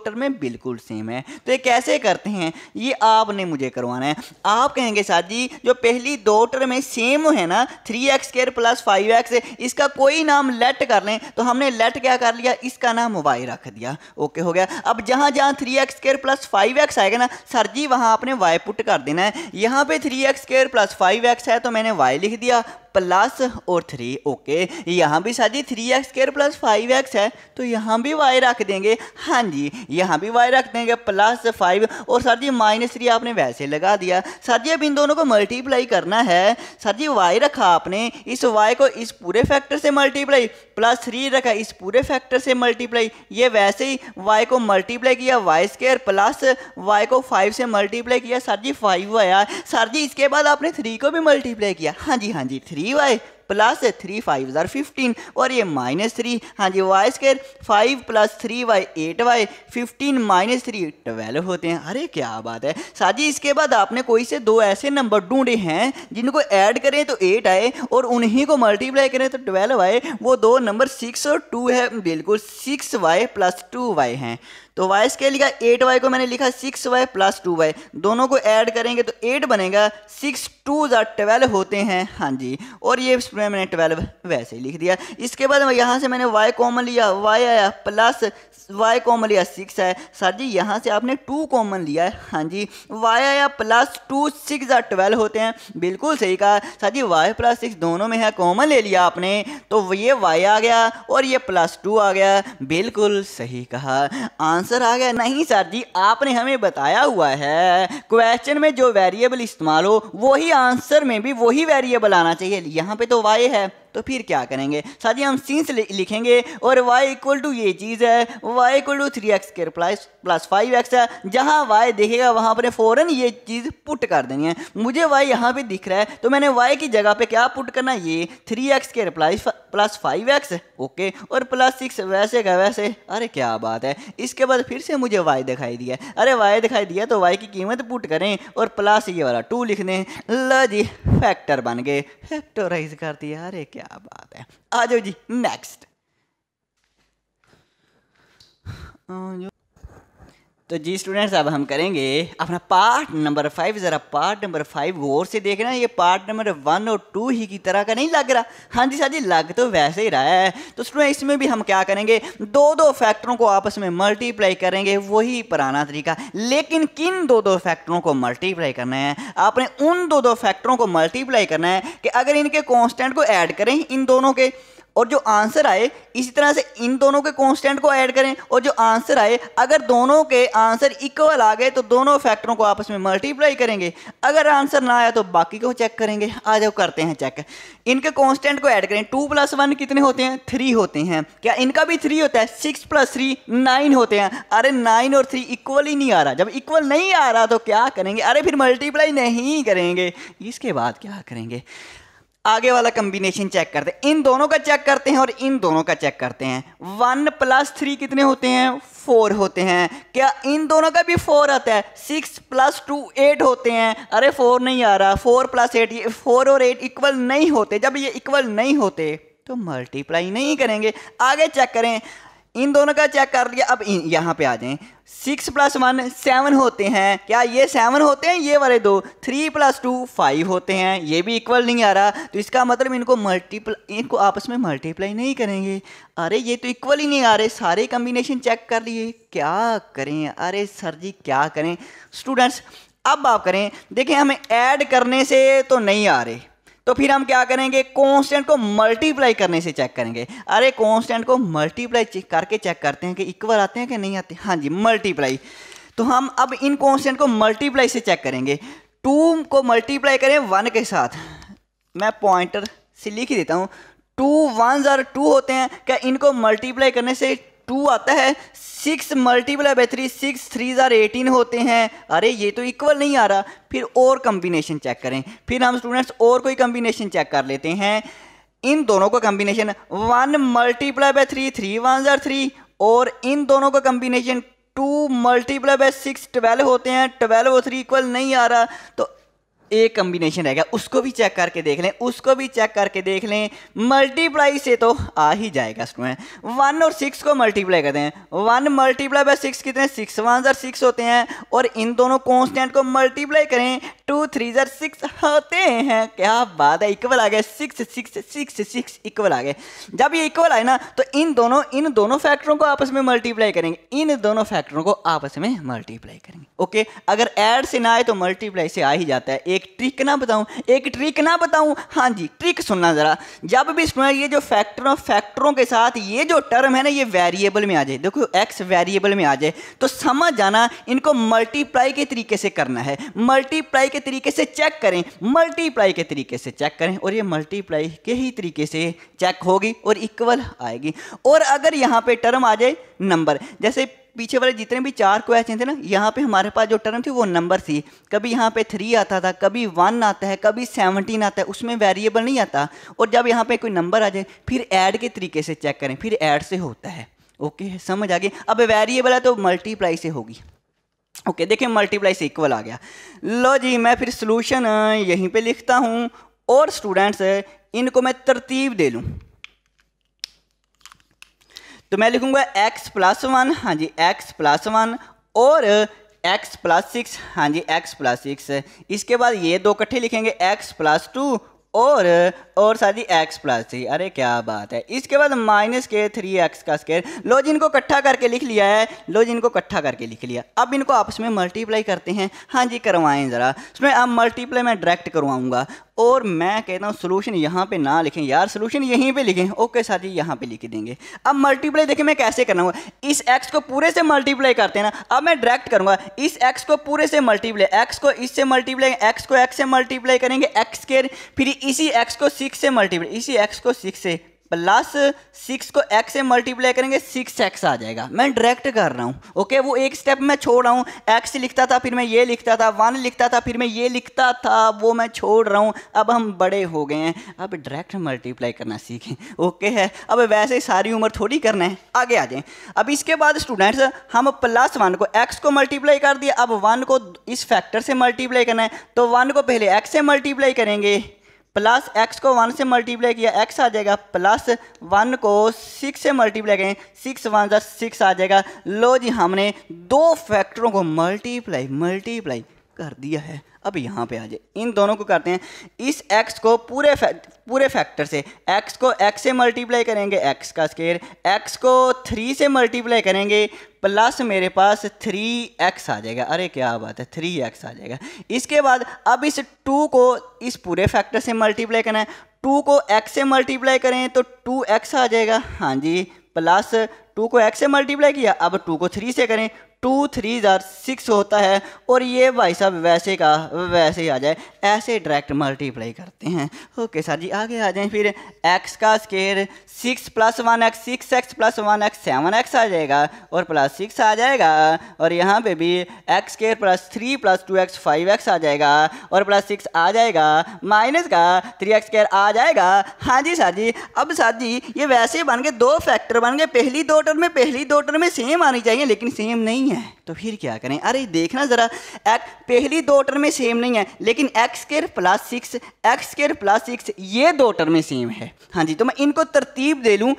Speaker 1: टर्में बिल्कुल सेम है। तो ये कैसे करते हैं, ये आपने मुझे करवाना है। आप कहेंगे साथ जी जो पहली 2 टर्में सेम है ना, 3x² + 5x, इसका कोई नाम लेट कर लें। तो हमने लेट क्या कर लिया, इसका नाम y रख दिया। ओके हो गया। अब जहां जहां 3x² + 5x आएगा ना सर जी, वहां आपने y पुट कर देना है। यहां पे 3x² + 5x है तो मैंने y लिख दिया प्लस और 3। ओके यहाँ भी साजी 3x² + 5x है तो यहाँ भी y रख देंगे। हाँ जी यहाँ भी y रख देंगे +5, और सर जी -3 आपने वैसे लगा दिया। सर जी अब इन दोनों को मल्टीप्लाई करना है। सर जी y रखा आपने, इस y को इस पूरे फैक्टर से मल्टीप्लाई, +3 रखा इस पूरे फैक्टर से मल्टीप्लाई। ये वैसे ही y को मल्टीप्लाई किया y² प्लस y को 5 से मल्टीप्लाई किया, सर जी 5 आया। सर जी इसके बाद आपने 3 को भी मल्टीप्लाई किया। हाँ जी 3y प्लस 3 5 15, और ये -3। हाँ जी y² 5 + 3y 8y, 15 - 3 12 होते हैं। अरे क्या बात है साजी। इसके बाद आपने कोई से 2 ऐसे नंबर ढूंढे हैं जिनको ऐड करें तो 8 आए और उन्हीं को मल्टीप्लाई करें तो 12 आए। वो 2 नंबर 6 और 2 है। बिल्कुल 6y + 2y हैं। तो y² लिखा 8y को मैंने लिखा 6y + 2y, दोनों को ऐड करेंगे तो 8 बनेगा। 6 2 12 होते हैं। हाँ जी, और ये मैंने 12 वैसे ही लिख दिया। इसके बाद यहाँ से मैंने y कॉमन लिया, y आया प्लस y कॉमन लिया 6 है। सर जी यहाँ से आपने 2 कॉमन लिया है। हाँ जी y आया +2 6 12 होते हैं। बिल्कुल सही कहा सर जी, y + 6 दोनों में है, कॉमन ले लिया आपने तो ये y आ गया और ये +2 आ गया। बिल्कुल सही कहा, आंसर आ गया। नहीं सर जी आपने हमें बताया हुआ है क्वेश्चन में जो वेरिएबल इस्तेमाल हो वही आंसर में भी वही वेरिएबल आना चाहिए। यहाँ पे तो y है तो फिर क्या करेंगे सर जी, हम सिंस लिखेंगे और y इक्वल टू ये चीज़ है, y equal to 3x plus 5x है। जहाँ y दिखेगा वहाँ पर फ़ौरन ये चीज़ पुट कर देनी है। मुझे y यहाँ पे दिख रहा है तो मैंने y की जगह पे क्या पुट करना है, ये 3x प्लस 5x, ओके, और प्लस 6 वैसे का वैसे। अरे क्या बात है, इसके बाद फिर से मुझे y दिखाई दिया। अरे y दिखाई दिया तो y की कीमत पुट करें और प्लस ये वाला 2 लिख दें। लो जी, फैक्टर बन गए, फैक्टराइज कर दिया। अरे क्या बात है, आ जाओ जी नेक्स्ट। तो जी स्टूडेंट्स, अब हम करेंगे अपना पार्ट नंबर 5। ज़रा पार्ट नंबर 5 गौर से देखना, ये पार्ट नंबर 1 और 2 ही की तरह का नहीं लग रहा। हाँ जी सर जी, लग तो वैसे ही रहा है। तो स्टूडेंट, इसमें भी हम क्या करेंगे, दो फैक्टरों को आपस में मल्टीप्लाई करेंगे, वही पुराना तरीका। लेकिन किन दो फैक्टरों को मल्टीप्लाई करना है, आपने उन दो फैक्टरों को मल्टीप्लाई करना है कि अगर इनके कॉन्स्टेंट को ऐड करें इन दोनों के, और जो आंसर आए इसी तरह से इन दोनों के कांस्टेंट को ऐड करें, और जो आंसर आए अगर दोनों के आंसर इक्वल आ गए तो दोनों फैक्टरों को आपस में मल्टीप्लाई करेंगे। अगर आंसर ना आया तो बाकी को चेक करेंगे। आ जाओ करते हैं चेक। इनके कांस्टेंट को ऐड करें, 2 + 1 कितने होते हैं, 3 होते हैं। क्या इनका भी 3 होता है, 6 + 3 9 होते हैं। अरे 9 और 3 इक्वल ही नहीं आ रहा। जब इक्वल नहीं आ रहा तो क्या करेंगे, अरे फिर मल्टीप्लाई नहीं करेंगे। इसके बाद क्या करेंगे, आगे वाला कॉम्बिनेशन चेक करते हैं, इन दोनों का चेक करते हैं और इन दोनों का चेक करते हैं। 1 + 3 कितने होते हैं, 4 होते हैं। क्या इन दोनों का भी 4 आता है, 6 + 2 8 होते हैं। अरे 4 नहीं आ रहा, 4 + 8, ये 4 और 8 इक्वल नहीं होते। जब ये इक्वल नहीं होते तो मल्टीप्लाई नहीं करेंगे। आगे चेक करें, इन दोनों का चेक कर लिया। अब यहाँ पे आ जाएं, 6 + 1 7 होते हैं। क्या ये 7 होते हैं, ये वाले दो। 3 + 2 5 होते हैं, ये भी इक्वल नहीं आ रहा। तो इसका मतलब इनको आपस में मल्टीप्लाई नहीं करेंगे। अरे ये तो इक्वल ही नहीं आ रहे, सारे कॉम्बिनेशन चेक कर लिए, क्या करें। अरे सर जी क्या करें। स्टूडेंट्स अब आप करें, देखें हमें ऐड करने से तो नहीं आ रहे, तो फिर हम क्या करेंगे, कांस्टेंट को मल्टीप्लाई करने से चेक करेंगे। अरे कांस्टेंट को मल्टीप्लाई करके चेक करते हैं कि इक्वल आते हैं कि नहीं आते। हाँ जी, मल्टीप्लाई। तो हम अब इन कांस्टेंट को मल्टीप्लाई से चेक करेंगे। 2 को मल्टीप्लाई करें 1 के साथ, मैं पॉइंटर से लिख देता हूँ। 2 1s और 2 होते हैं। क्या इनको मल्टीप्लाई करने से 2 आता है। 6 × 3 6 3s और 18 होते हैं। अरे ये तो इक्वल नहीं आ रहा। फिर और कॉम्बिनेशन चेक करें। फिर हम स्टूडेंट्स और कोई कॉम्बिनेशन चेक कर लेते हैं। इन दोनों का कॉम्बिनेशन 1 × 3 3 1s और 3, और इन दोनों का कॉम्बिनेशन 2 × 6 12 होते हैं। 12 और 3 इक्वल नहीं आ रहा, तो एक कॉम्बिनेशन रहेगा, उसको भी चेक करके देख लें, उसको भी चेक करके देख लें। मल्टीप्लाई से तो आ ही जाएगा स्टूडेंट। 1 और 6 को मल्टीप्लाई करते हैं। 1 × 6 कितने, 6 1s और 6 होते हैं, और इन दोनों कांस्टेंट को मल्टीप्लाई करें, 2 3s और 6 होते हैं। क्या बात है, इक्वल आ गया। 6 6 6 6 इक्वल आ गए। जब ये इक्वल आए ना तो इन दोनों फैक्टरों को आपस में मल्टीप्लाई करेंगे। इन दोनों फैक्टरों को आपस में मल्टीप्लाई करेंगे। ओके, अगर ऐड से ना आए तो मल्टीप्लाई से आ ही जाता है। एक ट्रिक ना बताऊं, हाँ जी ट्रिक सुनना जरा। जब भी सुना ये जो फैक्टरों के साथ ये जो टर्म है ना, ये वेरिएबल में आ जाए, देखो x वेरिएबल में आ जाए, तो समझ जाना इनको मल्टीप्लाई के तरीके से करना है। मल्टीप्लाई के तरीके से चेक करें, मल्टीप्लाई के तरीके से चेक करें, और ये मल्टीप्लाई के ही तरीके से चेक होगी और इक्वल आएगी। और अगर यहाँ पे टर्म आ जाए नंबर, जैसे पीछे वाले जितने भी 4 क्वेश्चन थे ना, यहाँ पे हमारे पास जो टर्म थी वो नंबर थी। कभी यहाँ पे 3 आता था, कभी 1 आता है, कभी 17 आता है, उसमें वेरिएबल नहीं आता। और जब यहाँ पे कोई नंबर आ जाए फिर ऐड के तरीके से चेक करें, फिर ऐड से होता है। ओके, समझ आ गई। अब वेरिएबल है तो मल्टीप्लाई से होगी। ओके, देखिए मल्टीप्लाई से इक्वल आ गया। लो जी, मैं फिर सोल्यूशन यहीं पर लिखता हूँ, और स्टूडेंट्स इनको मैं तरतीब दे लूँ। तो मैं लिखूंगा x + 1, हाँ जी x + 1, और x + 6, हाँ जी x + 6। इसके बाद ये दो इकट्ठे लिखेंगे, x + 2 और साथ ही x + 3। अरे क्या बात है। इसके बाद -3x²। लो जी, इनको इकट्ठा करके लिख लिया है। लो जी, इनको इकट्ठा करके लिख लिया। अब इनको आपस में मल्टीप्लाई करते हैं। हाँ जी करवाएं ज़रा। इसमें अब मल्टीप्लाई मैं डायरेक्ट करवाऊंगा, और मैं कहता हूँ सोल्यूशन यहाँ पे ना लिखें यार, सोल्यूशन यहीं पे लिखें। ओके साथी, यहाँ पे लिख देंगे। अब मल्टीप्लाई देखिए मैं कैसे करना हूँ, इस x को पूरे से मल्टीप्लाई करते हैं ना, अब मैं डायरेक्ट करूँगा इस x को पूरे से मल्टीप्लाई, x को इससे मल्टीप्लाई, x को x से मल्टीप्लाई करेंगे x स्क्वायर, फिर इसी x को 6 से मल्टीप्लाई, इसी x को 6 से प्लस 6 को x से मल्टीप्लाई करेंगे 6x आ जाएगा। मैं डायरेक्ट कर रहा हूँ। ओके, वो एक स्टेप मैं छोड़ रहा हूँ, x लिखता था फिर मैं ये लिखता था, 1 लिखता था फिर मैं ये लिखता था, वो मैं छोड़ रहा हूँ। अब हम बड़े हो गए हैं, अब डायरेक्ट मल्टीप्लाई करना सीखें। ओके है, अब वैसे ही सारी उम्र थोड़ी करना है, आगे आ जाएं। अब इसके बाद स्टूडेंट्स हम +1 को x को मल्टीप्लाई कर दिया, अब 1 को इस फैक्टर से मल्टीप्लाई करना है, तो 1 को पहले x से मल्टीप्लाई करेंगे, प्लस x को 1 से मल्टीप्लाई किया x आ जाएगा, प्लस 1 को 6 से मल्टीप्लाई करें, 6 1 6 आ जाएगा। लो जी, हमने दो फैक्टरों को मल्टीप्लाई कर दिया है। अब यहाँ पे आ जाए, इन दोनों को करते हैं, इस x को पूरे फैक्टर से, x को x से मल्टीप्लाई करेंगे x का स्क्वायर, x को 3 से मल्टीप्लाई करेंगे, प्लस मेरे पास 3x आ जाएगा। अरे क्या बात है, 3x आ जाएगा। इसके बाद अब इस 2 को इस पूरे फैक्टर से मल्टीप्लाई करना है, 2 को x से मल्टीप्लाई करें तो 2x आ जाएगा। हाँ जी, प्लस 2 को x से मल्टीप्लाई किया, अब 2 को 3 से करें, 2 3 6 होता है, और ये भाई साहब वैसे का वैसे ही आ जाए, ऐसे डायरेक्ट मल्टीप्लाई करते हैं। ओके सर जी, आगे आ जाएं। फिर x का square 6 + 1x, 6x + 1x 7x आ जाएगा, और प्लस 6 आ जाएगा, और यहाँ पे भी x square plus 3 + 2x 5x आ जाएगा, और प्लस 6 आ जाएगा, माइनस का 3x स्क्वायर आ जाएगा। हाँ जी सर जी। अब सर जी ये वैसे बन गए, दो फैक्टर बन गए, पहली दो टर्म में सेम आनी चाहिए, लेकिन सेम नहीं है, तो फिर क्या करें? अरे देखना जरा, पहली दो टर्म में सेम नहीं है, लेकिन x square plus 6, x square plus 6 ये दो टर्म में सेम है। हाँ जी, तो मैं इनको तरतीब दे लूँ,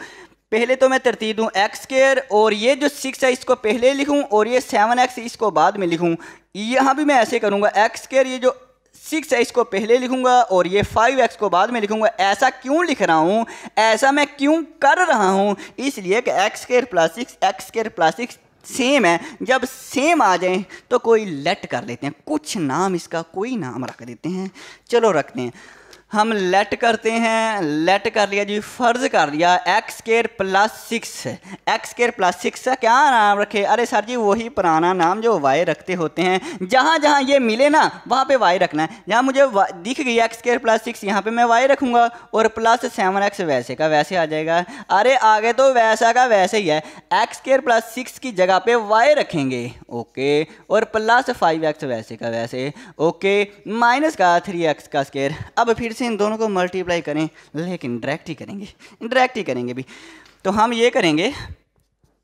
Speaker 1: पहले तो मैं तरतीब दूँ, x स्क्वायर और ये जो 6 है इसको पहले लिखूँ, और ये 7x इसको बाद में लिखूँ। यहाँ भी मैं ऐसे करूँगा, x स्क्वायर ये जो 6 है इसको पहले लिखूंगा, और ये 5x को बाद में लिखूंगा। ऐसा क्यों लिख रहा हूँ, ऐसा मैं क्यों कर रहा हूँ? इसलिए कि x square plus 6, x square plus 6 same है। जब सेम आ जाए तो कोई लेट कर लेते हैं, कुछ नाम इसका कोई नाम रख देते हैं। चलो रखते हैं, हम लेट करते हैं, लेट कर लिया जी, फ़र्ज़ कर लिया x square plus 6, x square plus 6 का क्या नाम रखे? अरे सर जी वही पुराना नाम जो y रखते होते हैं, जहाँ जहाँ ये मिले ना वहाँ पे y रखना है। यहाँ मुझे दिख गई x स्क्वायर प्लस 6, यहाँ पे मैं y रखूँगा, और प्लस 7x वैसे का वैसे आ जाएगा। अरे आगे तो वैसा का वैसे ही है, x स्क्वायर प्लस 6 की जगह पे y रखेंगे, ओके, और प्लस 5x वैसे का वैसे, ओके, माइनस का 3x का स्क्वायर। अब फिर इन दोनों को मल्टीप्लाई करें, लेकिन डायरेक्ट ही करेंगे भी। तो हम ये करेंगे,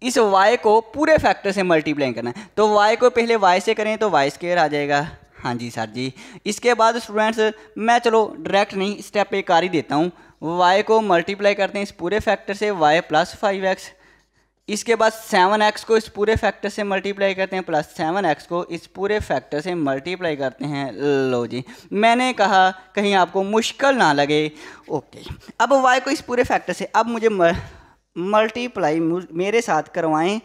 Speaker 1: इस y को पूरे फैक्टर से मल्टीप्लाई करना है, तो y को पहले y से करें तो y स्क्वायर आ जाएगा। हाँ जी सर जी। इसके बाद स्टूडेंट्स मैं चलो डायरेक्ट नहीं, स्टेप पे कर ही देता हूँ, y को मल्टीप्लाई करते हैं इस पूरे फैक्टर से, y प्लस 5x, इसके बाद 7x को इस पूरे फैक्टर से मल्टीप्लाई करते हैं, प्लस 7x को इस पूरे फैक्टर से मल्टीप्लाई करते हैं। लो जी, मैंने कहा कहीं आपको मुश्किल ना लगे। ओके, अब y को इस पूरे फैक्टर से, अब मुझे मल्टीप्लाई मेरे साथ करवाएं।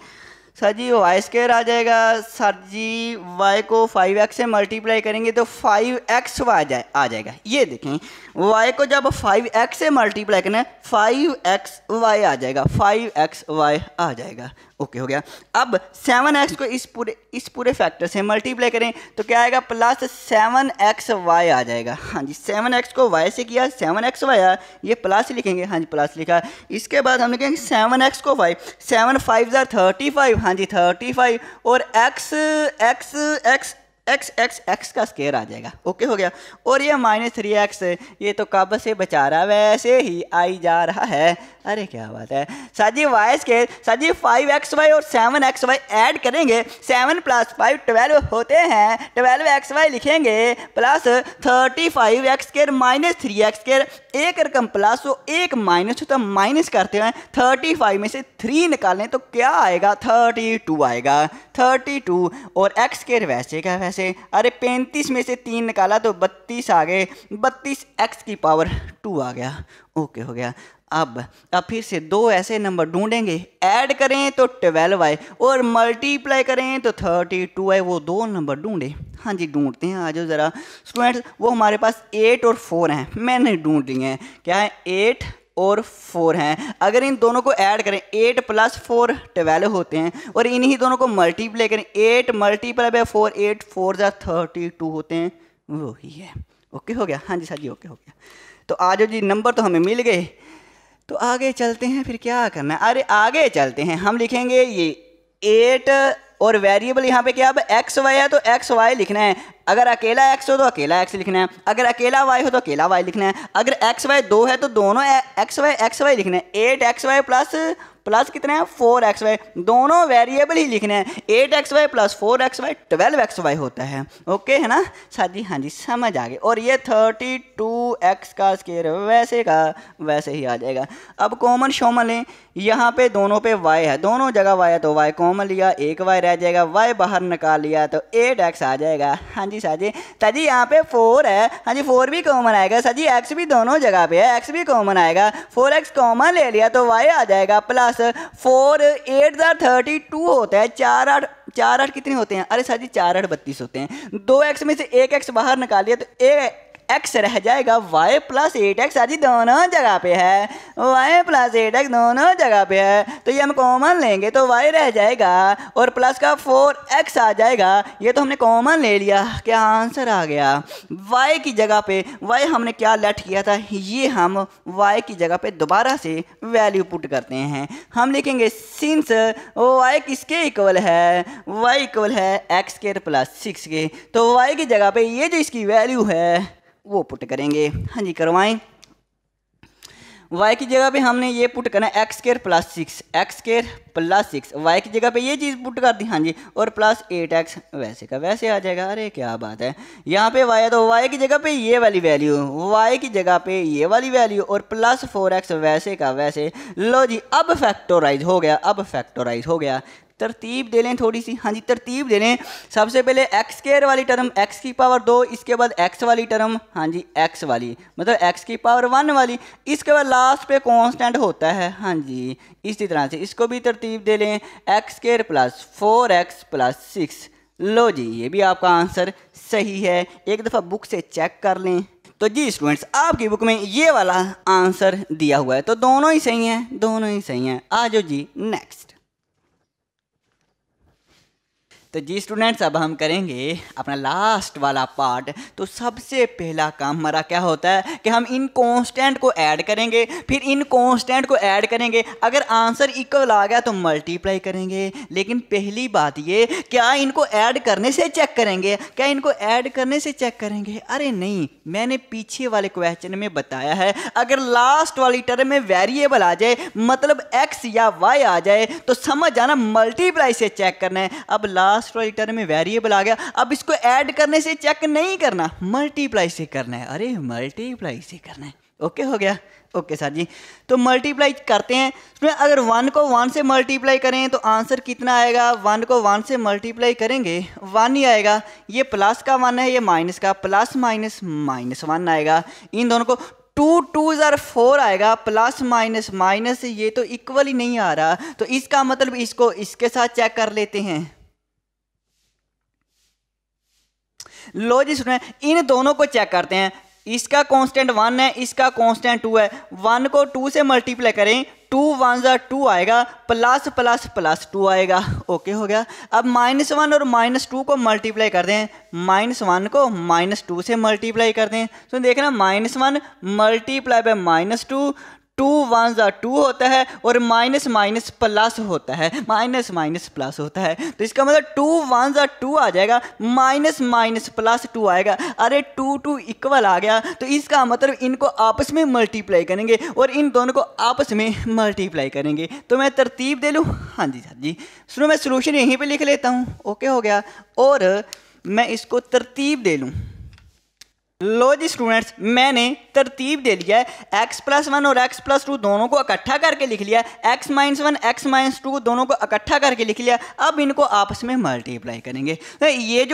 Speaker 1: सर जी वाई स्क्वायर आ जाएगा। सर जी y को 5x से मल्टीप्लाई करेंगे तो 5xy आ जाएगा। ये देखें, y को जब 5x से मल्टीप्लाई करना है 5xy आ जाएगा, 5xy आ जाएगा। ओके हो गया। अब 7x को इस पूरे फैक्टर से मल्टीप्लाई करें तो क्या आएगा, प्लस 7xy आ जाएगा। हाँ जी, 7x को y से किया, 7xy आया, ये प्लस लिखेंगे। हाँ जी प्लस लिखा। इसके बाद हम लिखेंगे 7x को 5, 7 5 35। हाँ जी 35, और x का स्क्वायर आ जाएगा। ओके हो गया। और ये -3x, ये तो कब से बचा रहा, वैसे ही आई जा रहा है। अरे क्या बात है सर जी, वाई स्क्वायर, सर जी 5xy और 7xy ऐड करेंगे, 7 + 5 12 होते हैं, 12xy लिखेंगे, plus 35x square minus 3x square, एक रकम प्लस हो एक माइनस हो तो माइनस करते हैं। 35 में से 3 निकालें तो क्या आएगा, 32 आएगा, 32, और x स्क्वायर वैसे का वैसे। अरे 35 में से 3 निकाला तो 32 आ गए, 32x की पावर 2 आ गया। ओके हो गया। अब फिर से दो ऐसे नंबर ढूंढेंगे, ऐड करें तो 12y और मल्टीप्लाई करें तो 32y। वो दो नंबर ढूंढे, हाँ जी ढूंढते हैं, आ जाओ ज़रा स्टूडेंट्स। वो हमारे पास 8 और 4 हैं, मैंने ढूंढ लिए हैं। क्या है? 8 और 4 हैं। अगर इन दोनों को ऐड करें 8 + 4 12 होते हैं, और इन्हीं दोनों को मल्टीप्लाई करें 8 × 4 8 4 = 32 होते हैं, वही है। ओके हो गया? हाँ जी सर जी ओके हो गया। तो आ जाओ जी, नंबर तो हमें मिल गए, तो आगे चलते हैं। फिर क्या करना है? अरे आगे चलते हैं, हम लिखेंगे ये 8 और वेरिएबल यहाँ पे क्या अब एक्स वाई है तो एक्स वाई लिखना है। अगर अकेला x हो तो अकेला x लिखना है, अगर अकेला y हो तो अकेला y लिखना है, अगर x y दो है तो दोनों x y लिखना है। 8xy प्लस कितना है 4xy, दोनों वेरिएबल ही लिखना है। 8xy + 4xy 12xy होता है। ओके है ना सर जी? हाँ जी समझ आ गए। और ये 32x का स्क्वायर वैसे का वैसे ही आ जाएगा। अब कॉमन शॉमन लें, यहाँ पे दोनों पे y है, दोनों जगह y है तो y कॉमन लिया, एक y रह जाएगा, y बाहर निकाल लिया तो 8x आ जाएगा। हाँ जी सर जी यहाँ पे 4 है, हाँ जी 4 भी कॉमन आएगा सर जी, x भी दोनों जगह पे है, x भी कॉमन आएगा, 4x कॉमन ले लिया तो y आ जाएगा प्लस 4 8 32 होता है, 4 8 कितने होते हैं? अरे सर जी 4 8 32 होते हैं। 2x में से एक x बाहर निकाल लिया तो x रह जाएगा, y + 8x जी दोनों जगह पे है, y + 8x दोनों जगह पे है, तो ये हम कॉमन लेंगे तो y रह जाएगा और प्लस का 4x आ जाएगा। ये तो हमने कॉमन ले लिया, क्या आंसर आ गया? y की जगह पे y हमने क्या लेट किया था, ये हम y की जगह पे दोबारा से वैल्यू पुट करते हैं। हम लिखेंगे सिंस y किसके इक्वल है, y इक्वल है x² + 6 के, तो y की जगह पे ये जो इसकी वैल्यू है वो पुट करेंगे। हाँ जी करवाएं। y की जगह पे हमने ये पुट करना है x² + 6, x² + 6, y की जगह पे ये चीज़ पुट कर दी। हाँ जी और प्लस 8x वैसे का वैसे आ जाएगा। अरे क्या बात है, यहाँ पे y है तो y की जगह पे ये वाली वैल्यू, y की जगह पे ये वाली वैल्यू और प्लस 4x वैसे का वैसे। लो जी अब फैक्टोराइज हो गया, अब फैक्टोराइज हो गया। तरतीब दे लें थोड़ी सी, हाँ जी तरतीब दे लें। सबसे पहले x² वाली टर्म x⁻², इसके बाद x वाली टर्म, हाँ जी x वाली मतलब x⁻1 वाली, इसके बाद लास्ट पे कांस्टेंट होता है। हाँ जी इसी तरह से इसको भी तरतीब दे लें, x² + 4x + 6। लो जी ये भी आपका आंसर सही है, एक दफ़ा बुक से चेक कर लें। तो जी स्टूडेंट्स आपकी बुक में ये वाला आंसर दिया हुआ है, तो दोनों ही सही हैं, दोनों ही सही हैं। आ जाओ जी नेक्स्ट। तो जी स्टूडेंट्स अब हम करेंगे अपना लास्ट वाला पार्ट। तो सबसे पहला काम हमारा क्या होता है कि हम इन कांस्टेंट को ऐड करेंगे, फिर इन कांस्टेंट को ऐड करेंगे, अगर आंसर इक्वल आ गया तो मल्टीप्लाई करेंगे। लेकिन पहली बात ये, क्या इनको ऐड करने से चेक करेंगे, क्या इनको ऐड करने से चेक करेंगे? अरे नहीं, मैंने पीछे वाले क्वेश्चन में बताया है अगर लास्ट वाली टर्म में वेरिएबल आ जाए मतलब x या y आ जाए तो समझ जाना मल्टीप्लाई से चेक करना है। अब लास्ट वाली टर्म में वेरिएबल आ गया, अब इसको ऐड करने से चेक नहीं करना, मल्टीप्लाई से करना है। अरे मल्टीप्लाई से करना है। ओके हो गया? ओके सर जी तो मल्टीप्लाई करते हैं। अगर 1 को 1 से मल्टीप्लाई करें तो आंसर कितना आएगा? 1 को 1 से मल्टीप्लाई करेंगे 1 ही आएगा। ये प्लस का 1 है, ये माइनस का, प्लस माइनस -1 आएगा। इन दोनों को 2 2 ज़र 4 आएगा, प्लस माइनस माइनस, ये तो इक्वल ही नहीं आ रहा, तो इसका मतलब इसको इसके साथ चेक कर लेते हैं। लो जी सुने, इन दोनों को चेक करते हैं। इसका कांस्टेंट 1 है, इसका कांस्टेंट 2 है। 1 को 2 से मल्टीप्लाई करें 2 1 ज़र 2 आएगा, प्लस प्लस प्लस 2 आएगा। ओके हो गया। अब -1 और -2 को मल्टीप्लाई कर दें, -1 को -2 से मल्टीप्लाई कर दें तो देखना -1 मल्टीप्लाई बाय -2, 2 1 ज़र 2 होता है और माइनस माइनस प्लस होता है, माइनस माइनस प्लस होता है, तो इसका मतलब 2 1 ज़र 2 आ जाएगा, माइनस माइनस प्लस 2 आएगा। अरे 2 2 इक्वल आ गया, तो इसका मतलब इनको आपस में मल्टीप्लाई करेंगे और इन दोनों को आपस में मल्टीप्लाई करेंगे। तो मैं तरतीब दे लूँ? हाँ जी सर जी सुनो, मैं सोल्यूशन यहीं पे लिख लेता हूँ। ओके हो गया। और मैं इसको तरतीब दे लूँ, लो जी स्टूडेंट्स, मैंने तरतीब दे लिया है। x+1 और x+2 दोनों को इकट्ठा करके लिख लिया, x-1 x-2 दोनों को इकट्ठा करके लिख लिया। अब इनको आपस में मल्टीप्लाई करेंगे। तो ये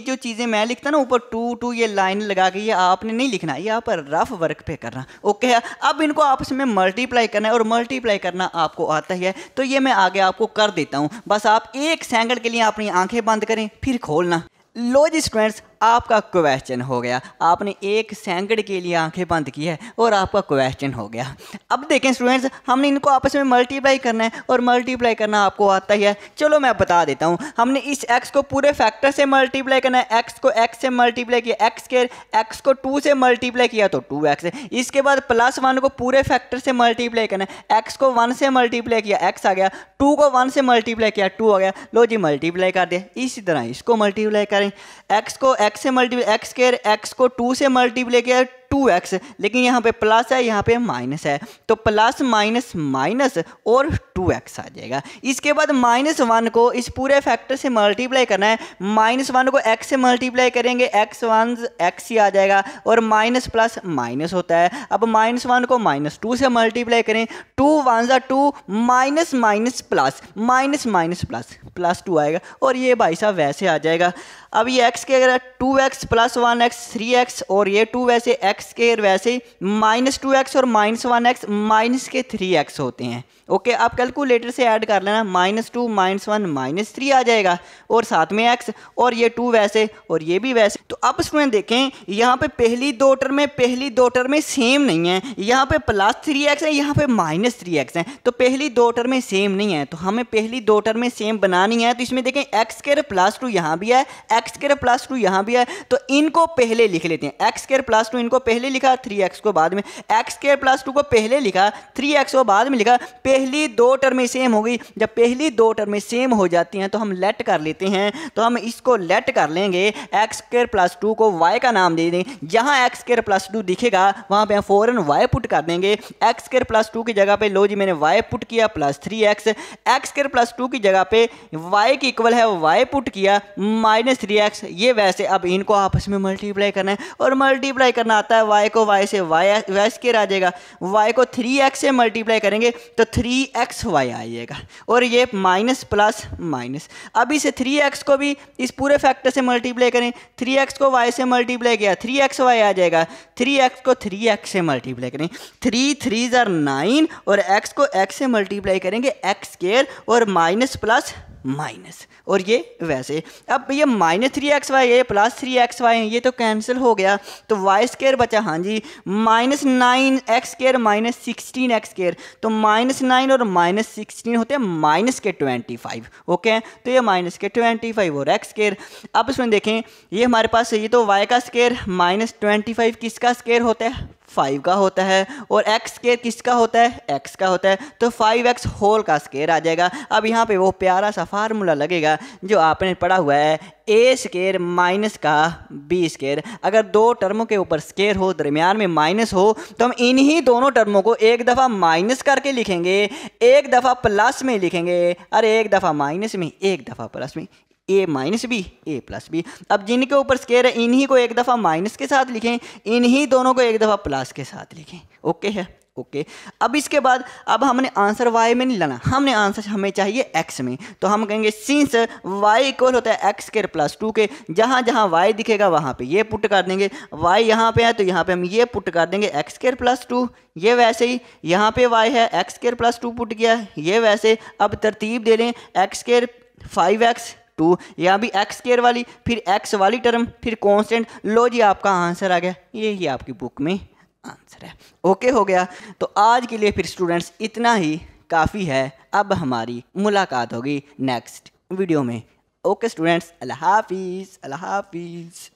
Speaker 1: जो चीज़ें मैं लिखता ना ऊपर 2 ये लाइन लगा के, ये आपने नहीं लिखना, ये आप रफ वर्क पे करना। ओके है, अब इनको आपस में मल्टीप्लाई करना है और मल्टीप्लाई करना आपको आता ही है, तो ये मैं आगे आपको कर देता हूँ। बस आप 1 सेकंड के लिए अपनी आंखें बंद करें फिर खोलना। लो जी स्टूडेंट्स, आपका क्वेश्चन हो गया। आपने 1 सेकंड के लिए आंखें बंद की है और आपका क्वेश्चन हो गया। अब देखें स्टूडेंट्स, हमने इनको आपस में मल्टीप्लाई करना है और मल्टीप्लाई करना आपको आता ही है। चलो मैं बता देता हूँ। हमने इस x को पूरे फैक्टर से मल्टीप्लाई करना है। x को x से मल्टीप्लाई किया x को 2 से मल्टीप्लाई किया तो 2x। इसके बाद +1 को पूरे फैक्टर से मल्टीप्लाई करना है। x को 1 से मल्टीप्लाई किया x आ गया, 2 को 1 से मल्टीप्लाई किया 2 आ गया। लो जी मल्टीप्लाई कर दिया। इसी तरह इसको मल्टीप्लाई करें। x को x से मल्टीप्लाई x को 2 से मल्टीप्लाई किया 2x, लेकिन यहाँ पे प्लस है यहाँ पे माइनस है, तो प्लस माइनस माइनस और 2x आ जाएगा। इसके बाद -1 को इस पूरे फैक्टर से मल्टीप्लाई करना है। -1 को x से मल्टीप्लाई करेंगे, x1 x ही आ जाएगा और माइनस प्लस माइनस होता है। अब -1 को -2 से मल्टीप्लाई करें, 2 1 2 minus minus plus minus minus plus plus 2 आएगा और ये भाई साहब वैसे आ जाएगा। अब ये x के अगर 2x + 1x 3x और ये 2 वैसे x के वैसे -2x और -1x -3x होते हैं। ओके, आप कैलकुलेटर से ऐड कर लेना, -2 -1 -3 आ जाएगा और साथ में x और ये 2 वैसे और ये भी वैसे। तो अब स्टूडेंट देखें, यहाँ पे पहली दो टर्में सेम नहीं है। यहाँ पे +3x है, यहाँ पे -3x है, तो पहली दो टर्में सेम नहीं है। तो हमें पहली दो टर्में सेम बनानी है। तो इसमें देखें x² + 2 यहाँ भी है, x² + 2 यहाँ भी है, तो इनको पहले लिख लेते हैं। x² + 2 इनको पहले लिखा, 3x को बाद में, x² + 2 को पहले लिखा, 3x को बाद में लिखा। पहली दो टर्में सेम हो गई। जब पहली दो टर्में सेम हो जाती हैं तो हम लेट कर लेते हैं। तो हम इसको लेट कर लेंगे, x² + 2 को y का नाम दे दें। जहां x² + 2 दिखेगा वहां पे हम फौरन y पुट कर देंगे। x² + 2 की जगह पे लो जी मैंने y पुट किया +3x, x² + 2 की जगह पे y की इक्वल है y पुट किया -3x। ये वैसे अब इनको आपस में मल्टीप्लाई करना है और मल्टीप्लाई करना आता है। y को y से y² आ जाएगा, y को 3x से मल्टीप्लाई करेंगे तो 3xy आ जाएगा और ये माइनस प्लस माइनस। अब इस 3x को भी इस पूरे फैक्टर से मल्टीप्लाई करें, 3x को y से मल्टीप्लाई किया 3xy आ जाएगा, 3x को 3x से मल्टीप्लाई करें, 3 3 9 और x को x से मल्टीप्लाई करेंगे x² और माइनस प्लस माइनस और ये वैसे। अब ये -3xy ये +3xy ये तो कैंसिल हो गया, तो y² बचा, हाँ जी, -9x² -16x², तो -9 और -16 होते हैं -25। ओके, तो ये -25 और x²। अब इसमें देखें, ये हमारे पास ये तो y का स्क्वायर -25 किसका स्क्वायर होता है, 5 का होता है, और x² किसका होता है, x का होता है, तो 5x होल का स्क्वायर आ जाएगा। अब यहाँ पे वो प्यारा सा फार्मूला लगेगा जो आपने पढ़ा हुआ है, a² माइनस का b²। अगर दो टर्मों के ऊपर स्क्वायर हो, दरमियान में माइनस हो, तो हम इन्हीं दोनों टर्मों को एक दफ़ा माइनस करके लिखेंगे, एक दफ़ा प्लस में लिखेंगे, अरे एक दफ़ा माइनस में एक दफ़ा प्लस में, a - b a + b। अब जिनके ऊपर स्क्वायर है इन्हीं को एक दफ़ा माइनस के साथ लिखें, इन्हीं दोनों को एक दफ़ा प्लस के साथ लिखें। ओके है, ओके। अब इसके बाद अब हमने आंसर y में नहीं लाना, हमने आंसर हमें चाहिए x में। तो हम कहेंगे सिंस y इक्वल होता है x² + 2 के, जहाँ जहाँ y दिखेगा वहाँ पे ये पुट कर देंगे, y यहाँ पे है तो यहाँ पे हम ये पुट कर देंगे x² + 2। ये वैसे ही यहाँ पे y है, x² + 2 पुट किया, ये वैसे। अब तरतीब दे लें, x² 5x 2, यहाँ भी x² वाली, फिर x वाली टर्म, फिर कांस्टेंट। लो जी आपका आंसर आ गया, यही आपकी बुक में आंसर है। ओके हो गया। तो आज के लिए फिर स्टूडेंट्स इतना ही काफ़ी है। अब हमारी मुलाकात होगी नेक्स्ट वीडियो में। ओके स्टूडेंट्स, अल्लाह हाफिज़, अल्लाह हाफिज़।